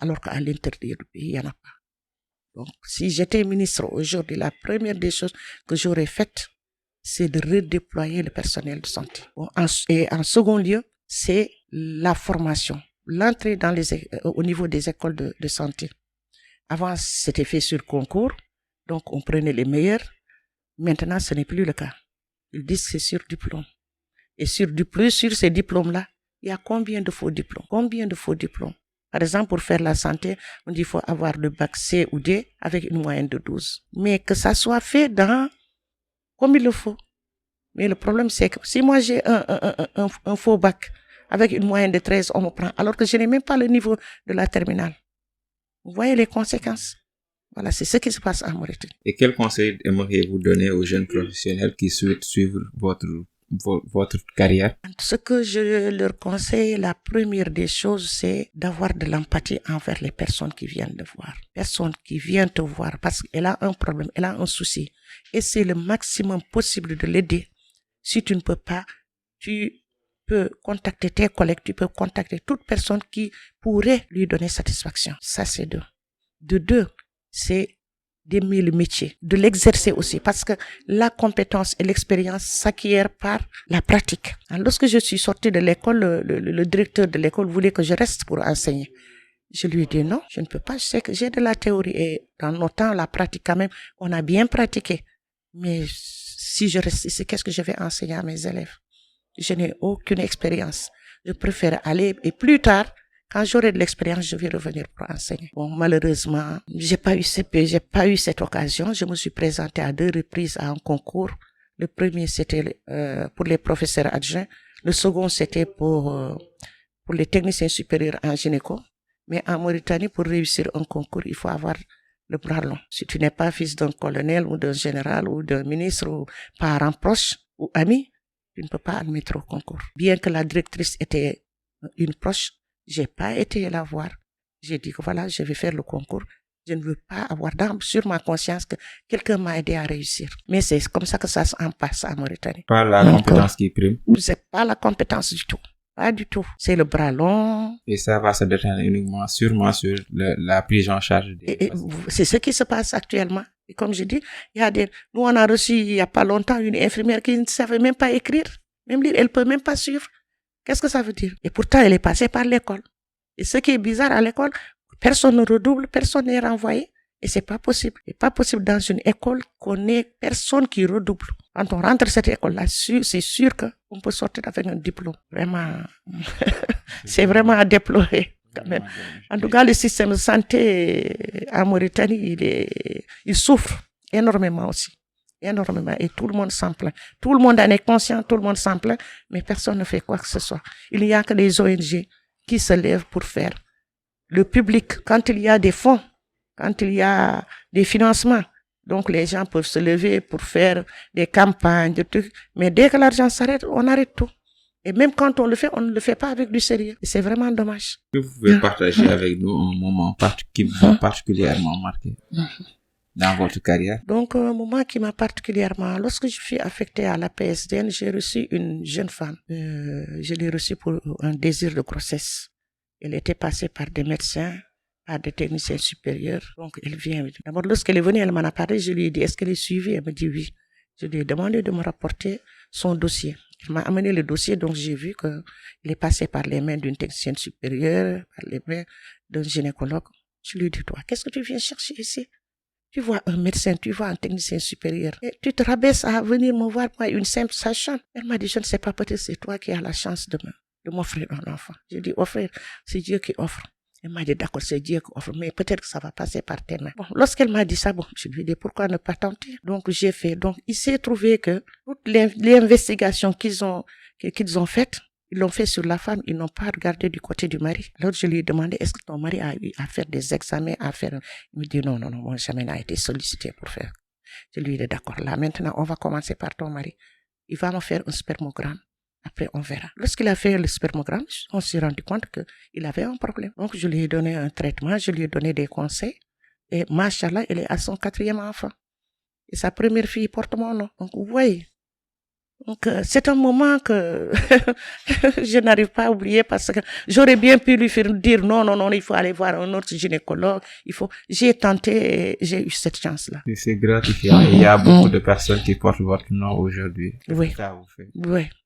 Alors qu'à l'intérieur du pays, il n'y en a pas. Donc, si j'étais ministre aujourd'hui, la première des choses que j'aurais faites, c'est de redéployer le personnel de santé. Bon, et en second lieu, c'est la formation, l'entrée au niveau des écoles de santé. Avant, c'était fait sur concours, donc on prenait les meilleurs. Maintenant, ce n'est plus le cas. Ils disent que c'est sur diplôme. Et sur ces diplômes-là, il y a combien de faux diplômes? Par exemple, pour faire la santé, on dit qu'il faut avoir le bac C ou D avec une moyenne de 12. Mais que ça soit fait comme il le faut. Mais le problème, c'est que si moi j'ai un faux bac avec une moyenne de 13, on me prend, alors que je n'ai même pas le niveau de la terminale. Vous voyez les conséquences? Voilà, c'est ce qui se passe en Mauritanie. Et quel conseil aimeriez-vous donner aux jeunes professionnels qui souhaitent suivre votre carrière? Ce que je leur conseille, la première des choses, c'est d'avoir de l'empathie envers les personnes qui viennent te voir. Personne qui vient te voir parce qu'elle a un problème, elle a un souci. Et c'est le maximum possible de l'aider. Si tu ne peux pas, tu peux contacter tes collègues, tu peux contacter toute personne qui pourrait lui donner satisfaction. Ça, c'est 2. De 2, c'est d'aimer le métier, de l'exercer aussi, parce que la compétence et l'expérience s'acquièrent par la pratique. Alors, lorsque je suis sortie de l'école, le directeur de l'école voulait que je reste pour enseigner. Je lui ai dit non, je ne peux pas, je sais que j'ai de la théorie et dans nos temps, la pratique quand même, on a bien pratiqué. Mais si je reste ici, qu'est-ce que je vais enseigner à mes élèves? Je n'ai aucune expérience. Je préfère aller et plus tard, quand j'aurai de l'expérience, je vais revenir pour enseigner. Bon, malheureusement, j'ai pas eu cette occasion. Je me suis présentée à 2 reprises à un concours. Le premier, c'était pour les professeurs adjoints. Le second, c'était pour les techniciens supérieurs en gynéco. Mais en Mauritanie, pour réussir un concours, il faut avoir le bras long. Si tu n'es pas fils d'un colonel ou d'un général ou d'un ministre ou parent proche ou ami, tu ne peux pas admettre au concours. Bien que la directrice était une proche, j'ai pas été la voir. J'ai dit que voilà, je vais faire le concours. Je ne veux pas avoir sur ma conscience que quelqu'un m'a aidé à réussir. Mais c'est comme ça que ça se passe en Mauritanie. Pas la compétence qui prime. C'est pas la compétence du tout. Pas du tout. C'est le bras long. Et ça va se déterminer uniquement, sûrement sur la prise en charge Et c'est ce qui se passe actuellement. Et comme je dis, nous on a reçu il y a pas longtemps une infirmière qui ne savait même pas écrire. Même lire, elle peut même pas suivre. Qu'est-ce que ça veut dire? Et pourtant, elle est passée par l'école. Et ce qui est bizarre à l'école, personne ne redouble, personne n'est renvoyé. Et c'est pas possible. C'est pas possible dans une école qu'on ait personne qui redouble. Quand on rentre dans cette école-là, c'est sûr qu'on peut sortir avec un diplôme. Vraiment, c'est vraiment à déplorer. Quand même. En tout cas, le système de santé en Mauritanie, il souffre énormément aussi. Énormément. Et tout le monde s'en plaint. Tout le monde en est conscient, tout le monde s'en plaint, mais personne ne fait quoi que ce soit. Il n'y a que les ONG qui se lèvent pour faire. Le public, quand il y a des fonds, quand il y a des financements, donc les gens peuvent se lever pour faire des campagnes, des trucs. Mais dès que l'argent s'arrête, on arrête tout. Et même quand on le fait, on ne le fait pas avec du sérieux. Et c'est vraiment dommage. Est-ce que vous pouvez partager avec nous un moment qui vous a particulièrement marqué dans votre carrière? Donc, un moment qui m'a particulièrement... Lorsque je suis affectée à la PSDN, j'ai reçu une jeune femme. Je l'ai reçue pour un désir de grossesse. Elle était passée par des médecins, par des techniciens supérieurs. Donc, elle vient. D'abord, lorsqu'elle est venue, elle m'en a parlé. Je lui ai dit, est-ce qu'elle est suivie? Elle me dit oui. Je lui ai demandé de me rapporter son dossier. Il m'a amené le dossier, donc j'ai vu qu'il est passé par les mains d'une technicienne supérieure, par les mains d'un gynécologue. Je lui ai dit, toi, qu'est-ce que tu viens chercher ici? Tu vois un médecin, tu vois un technicien supérieur. Et tu te rabaisses à venir me voir, moi, une simple sage-femme. Elle m'a dit, je ne sais pas, peut-être c'est toi qui as la chance de m'offrir un enfant. J'ai dit, offrir, c'est Dieu qui offre. Elle m'a dit, d'accord, c'est Dieu qui offre, mais peut-être que ça va passer par tes mains. Bon, lorsqu'elle m'a dit ça, je lui ai dit, pourquoi ne pas tenter? Donc, j'ai fait. Donc, il s'est trouvé que toutes les investigations qu'ils ont faites, ils l'ont fait sur la femme, ils n'ont pas regardé du côté du mari. Alors, je lui ai demandé, est-ce que ton mari a eu à faire des examens, Il me dit, non, moi, jamais n'a été sollicité pour faire. Je lui ai dit, d'accord, là, maintenant, on va commencer par ton mari. Il va me faire un spermogramme. Après, on verra. Lorsqu'il a fait le spermogramme, on s'est rendu compte qu'il avait un problème. Donc, je lui ai donné un traitement, je lui ai donné des conseils. Et, machallah, elle est à son 4e enfant. Et sa première fille porte mon nom. Donc, vous voyez. Donc, c'est un moment que je n'arrive pas à oublier parce que j'aurais bien pu lui faire dire non, il faut aller voir un autre gynécologue. J'ai tenté et j'ai eu cette chance-là. Et c'est gratifiant. Il y a beaucoup de personnes qui portent votre nom aujourd'hui. Oui. Ça vous fait.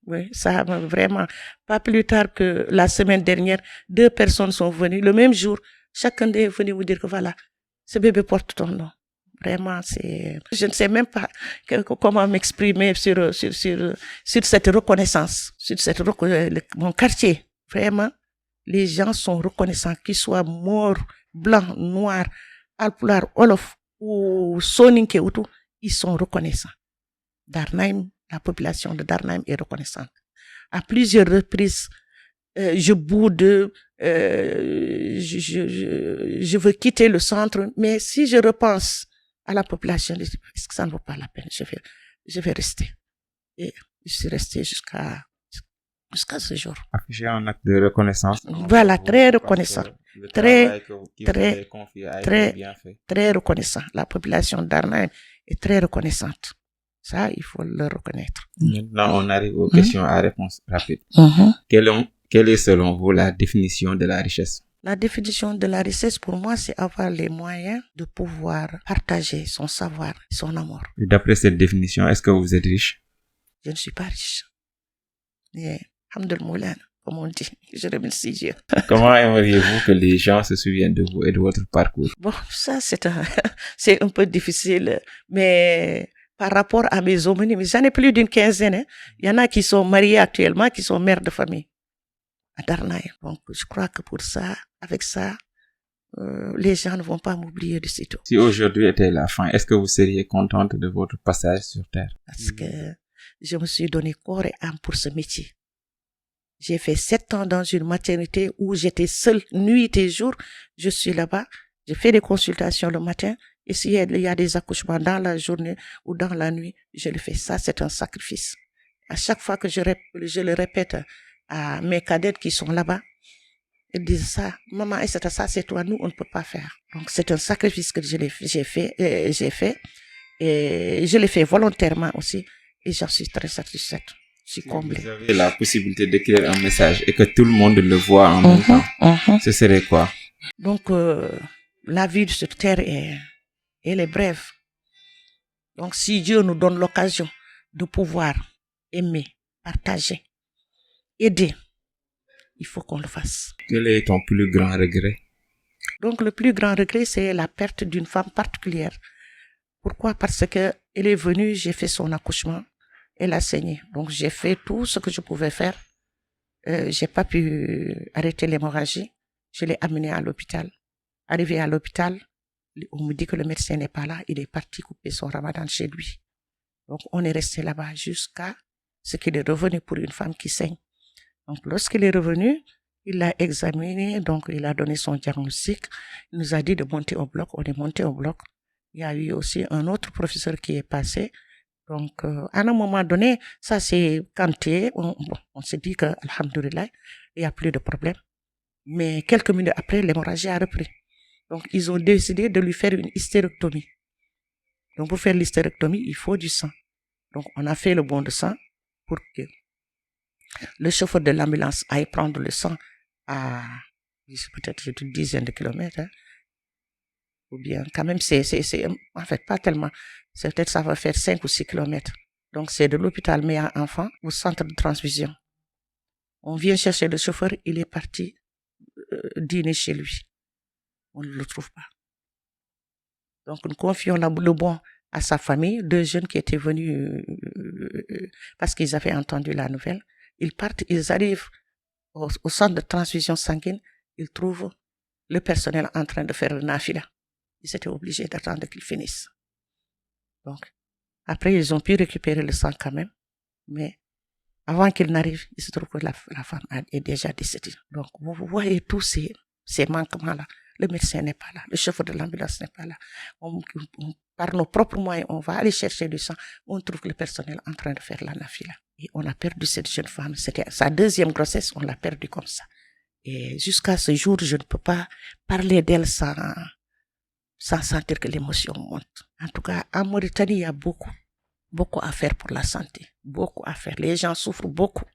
Oui. Ça m'a vraiment, pas plus tard que la semaine dernière, 2 personnes sont venues le même jour. Chacun d'eux est venu vous dire que voilà, ce bébé porte ton nom. Vraiment, je ne sais même pas comment m'exprimer sur cette reconnaissance, mon quartier. Vraiment, les gens sont reconnaissants, qu'ils soient morts, blancs, noirs, alpulaar, olof ou soninké ou tout, ils sont reconnaissants. Darnheim, la population de Darnheim est reconnaissante. À plusieurs reprises, je boude, je veux quitter le centre, mais si je repense à la population, est-ce que ça ne vaut pas la peine? Je vais rester. Et je suis restée jusqu'à ce jour. Afficher un acte de reconnaissance. Voilà, très reconnaissant. Très reconnaissant. La population d'Arnhem est très reconnaissante. Ça, il faut le reconnaître. Maintenant, on arrive aux questions à réponse rapide. Quelle est selon vous la définition de la richesse? La définition de la richesse, pour moi, c'est avoir les moyens de pouvoir partager son savoir, son amour. Et d'après cette définition, est-ce que vous êtes riche? Je ne suis pas riche. Mais, alhamdoulilah, comme on dit, je remercie Dieu. Comment aimeriez-vous que les gens se souviennent de vous et de votre parcours? Bon, ça, c'est un peu difficile, mais par rapport à mes homonymes, j'en ai plus d'une quinzaine. Hein. Il y en a qui sont mariés actuellement, qui sont mères de famille. À Darnheim. Donc, je crois que pour ça, avec ça, les gens ne vont pas m'oublier de sitôt. Si aujourd'hui était la fin, est-ce que vous seriez contente de votre passage sur Terre? Parce que je me suis donné corps et âme pour ce métier. J'ai fait 7 ans dans une maternité où j'étais seule, nuit et jour. Je suis là-bas. Je fais des consultations le matin. Et s'il y a des accouchements dans la journée ou dans la nuit, je le fais. Ça, c'est un sacrifice. À chaque fois que je le répète à mes cadettes qui sont là-bas, ils disent ça, maman, et ça, c'est toi, nous, on ne peut pas faire. Donc, c'est un sacrifice que j'ai fait, et je l'ai fait volontairement aussi, et j'en suis très satisfaite. Je suis comblée. Vous avez la possibilité d'écrire un message et que tout le monde le voit en même temps. Ce serait quoi? Donc, la vie sur terre elle est brève. Donc, si Dieu nous donne l'occasion de pouvoir aimer, partager, aider, il faut qu'on le fasse. Quel est ton plus grand regret? Donc, le plus grand regret, c'est la perte d'une femme particulière. Pourquoi? Parce que elle est venue, j'ai fait son accouchement, elle a saigné. Donc, j'ai fait tout ce que je pouvais faire. J'ai pas pu arrêter l'hémorragie. Je l'ai amenée à l'hôpital. Arrivé à l'hôpital, on me dit que le médecin n'est pas là. Il est parti couper son ramadan chez lui. Donc, on est resté là-bas jusqu'à ce qu'il est revenu pour une femme qui saigne. Donc, lorsqu'il est revenu, il l'a examiné, donc il a donné son diagnostic. Il nous a dit de monter au bloc. On est monté au bloc. Il y a eu aussi un autre professeur qui est passé. Donc, à un moment donné, ça c'est canté. On s'est dit que, alhamdoulilah, il n'y a plus de problème. Mais quelques minutes après, l'hémorragie a repris. Donc, ils ont décidé de lui faire une hystérectomie. Donc, pour faire l'hystérectomie, il faut du sang. Donc, on a fait le bon de sang pour que le chauffeur de l'ambulance aille prendre le sang à peut-être une dizaine de kilomètres. Hein. Ou bien, quand même, c'est, en fait, pas tellement. C'est peut-être ça va faire 5 ou 6 kilomètres. Donc, c'est de l'hôpital Méa Enfant au centre de transfusion. On vient chercher le chauffeur, il est parti dîner chez lui. On ne le trouve pas. Donc, nous confions le bon à sa famille, 2 jeunes qui étaient venus parce qu'ils avaient entendu la nouvelle. Ils partent, ils arrivent au centre de transfusion sanguine, ils trouvent le personnel en train de faire le nafila. Ils étaient obligés d'attendre qu'ils finissent. Donc, après, ils ont pu récupérer le sang quand même, mais avant qu'ils n'arrivent, il se trouve que la femme est déjà décédée. Donc, vous voyez tous ces manquements-là. Le médecin n'est pas là, le chauffeur de l'ambulance n'est pas là. Par nos propres moyens, on va aller chercher du sang. On trouve le personnel en train de faire la nafila. Et on a perdu cette jeune femme. C'était sa 2e grossesse, on l'a perdue comme ça. Et jusqu'à ce jour, je ne peux pas parler d'elle sans sentir que l'émotion monte. En tout cas, en Mauritanie, il y a beaucoup à faire pour la santé. Beaucoup à faire. Les gens souffrent beaucoup.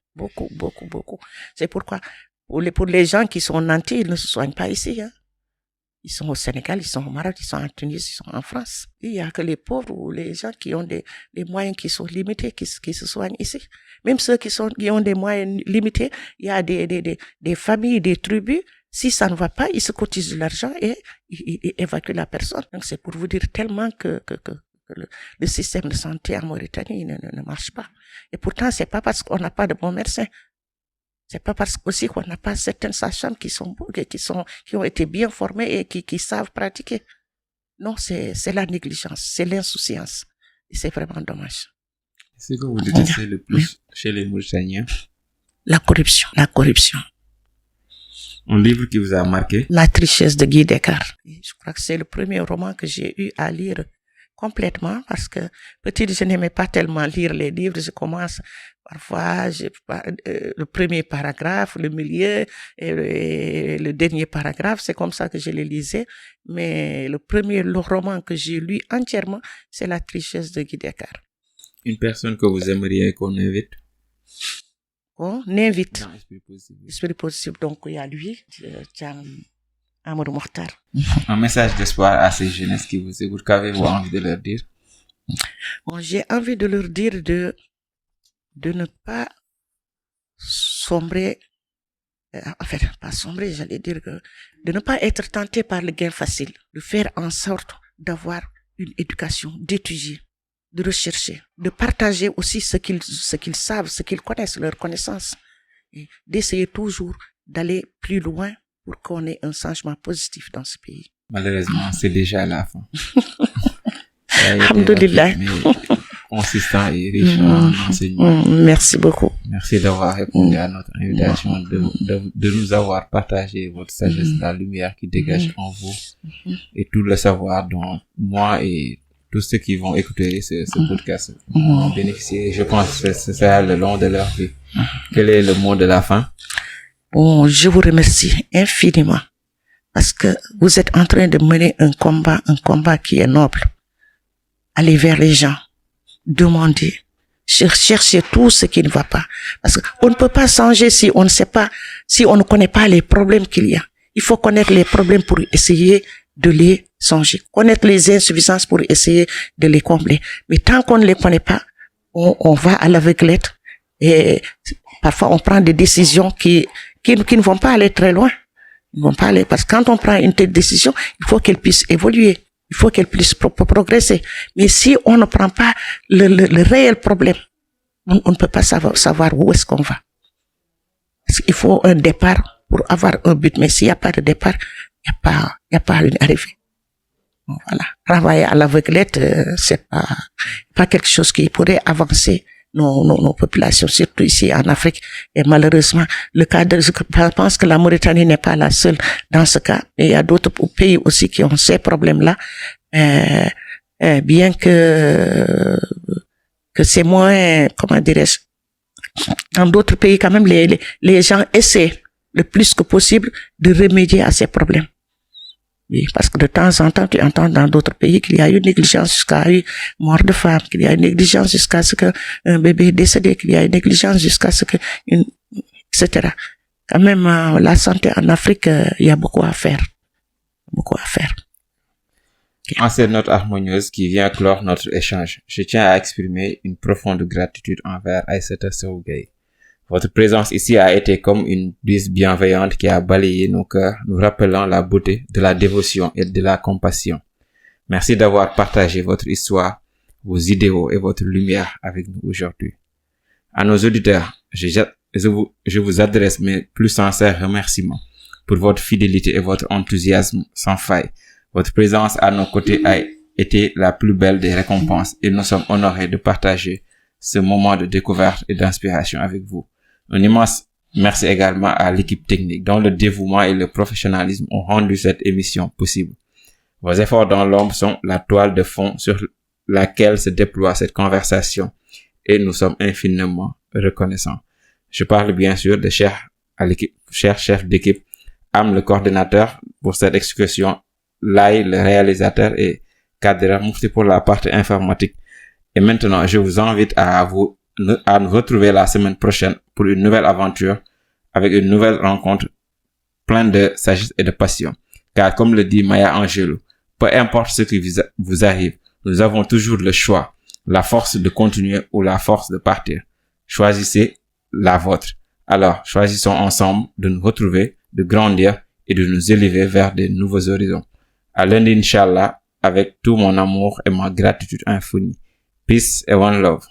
C'est pourquoi, pour les gens qui sont nantis, ils ne se soignent pas ici. Hein. Ils sont au Sénégal, ils sont au Maroc, ils sont en Tunisie, ils sont en France. Il n'y a que les pauvres ou les gens qui ont des moyens qui sont limités qui se soignent ici. Même ceux qui ont des moyens limités, il y a des familles, des tribus. Si ça ne va pas, ils se cotisent de l'argent et ils évacuent la personne. Donc c'est pour vous dire tellement que le système de santé en Mauritanie ne marche pas. Et pourtant, c'est pas parce qu'on n'a pas de bons médecins. C'est pas parce aussi qu'on n'a pas certaines sages-femmes qui ont été bien formées et qui savent pratiquer. Non, c'est la négligence, c'est l'insouciance. Et c'est vraiment dommage. C'est ce que vous détestez le plus chez les Mauritaniens? La corruption. Un livre qui vous a marqué? La Tricheuse de Guy Descartes. Je crois que c'est le premier roman que j'ai eu à lire complètement parce que petite, je n'aimais pas tellement lire les livres. Je commence parfois le premier paragraphe, le milieu et le dernier paragraphe. C'est comme ça que je les lisais. Mais le roman que j'ai lu entièrement, c'est La Tricheuse de Guy Descartes. Une personne que vous aimeriez qu'on invite? On invite. Dans Esprit Positif. Esprit Positif. Donc, il y a lui, Amadou Mokhtar. Un message d'espoir à ces jeunesses qui vous écoutent. Qu'avez-vous envie de leur dire? Bon, j'ai envie de leur dire de ne pas sombrer, j'allais dire que de ne pas être tenté par le gain facile, de faire en sorte d'avoir une éducation, d'étudier, de rechercher, de partager aussi ce qu'ils savent, ce qu'ils connaissent, leurs connaissances, et d'essayer toujours d'aller plus loin pour qu'on ait un changement positif dans ce pays. Malheureusement, c'est déjà la fin. Alhamdoulilah. Consistant et riche en enseignements. Merci beaucoup. Merci d'avoir répondu à notre invitation, de nous avoir partagé votre sagesse, la lumière qui dégage en vous et tout le savoir dont moi et tous ceux qui vont écouter ce podcast vont bénéficier. Je pense que c'est ça le long de leur vie. Quel est le mot de la fin? Bon, je vous remercie infiniment parce que vous êtes en train de mener un combat qui est noble. Allez vers les gens, demandez, cherchez tout ce qui ne va pas. Parce qu'on ne peut pas changer si on ne sait pas, si on ne connaît pas les problèmes qu'il y a. Il faut connaître les problèmes pour essayer de les changer. Connaître les insuffisances pour essayer de les combler. Mais tant qu'on ne les connaît pas, on va à l'aveuglette et parfois on prend des décisions qui ne vont pas aller très loin. Ils vont pas aller, parce que quand on prend une telle décision, il faut qu'elle puisse évoluer. Il faut qu'elle puisse progresser. Mais si on ne prend pas le réel problème, on ne peut pas savoir où est-ce qu'on va. Parce qu'il faut un départ pour avoir un but. Mais s'il n'y a pas de départ, il n'y a pas une arrivée. Bon, voilà. Travailler à l'aveuglette, c'est pas quelque chose qui pourrait avancer nos populations, surtout ici en Afrique. Et malheureusement, je pense que la Mauritanie n'est pas la seule dans ce cas. Et il y a d'autres pays aussi qui ont ces problèmes-là. Bien que c'est moins, comment dirais-je, dans d'autres pays quand même, les gens essaient le plus que possible de remédier à ces problèmes. Oui, parce que de temps en temps, tu entends dans d'autres pays qu'il y a eu négligence jusqu'à une mort de femme, qu'il y a eu négligence jusqu'à ce qu'un bébé est décédé, qu'il y a eu négligence jusqu'à ce que etc. Quand même, la santé en Afrique, il y a beaucoup à faire. Beaucoup à faire. Okay. En cette note harmonieuse qui vient clore notre échange, je tiens à exprimer une profonde gratitude envers Aïssata Sow Gueye. Votre présence ici a été comme une brise bienveillante qui a balayé nos cœurs, nous rappelant la beauté de la dévotion et de la compassion. Merci d'avoir partagé votre histoire, vos idéaux et votre lumière avec nous aujourd'hui. À nos auditeurs, je vous adresse mes plus sincères remerciements pour votre fidélité et votre enthousiasme sans faille. Votre présence à nos côtés a été la plus belle des récompenses et nous sommes honorés de partager ce moment de découverte et d'inspiration avec vous. Un immense merci également à l'équipe technique dont le dévouement et le professionnalisme ont rendu cette émission possible. Vos efforts dans l'ombre sont la toile de fond sur laquelle se déploie cette conversation et nous sommes infiniment reconnaissants. Je parle bien sûr de cher chef d'équipe, Am le coordinateur pour cette exécution, Lai le réalisateur et Kadira Moufti pour la partie informatique. Et maintenant, je vous invite à nous retrouver la semaine prochaine pour une nouvelle aventure avec une nouvelle rencontre pleine de sagesse et de passion. Car comme le dit Maya Angelou, peu importe ce qui vous arrive, nous avons toujours le choix, la force de continuer ou la force de partir. Choisissez la vôtre. Alors, choisissons ensemble de nous retrouver, de grandir et de nous élever vers de nouveaux horizons. À lundi, Inch'Allah, avec tout mon amour et ma gratitude infinie. Peace and one love.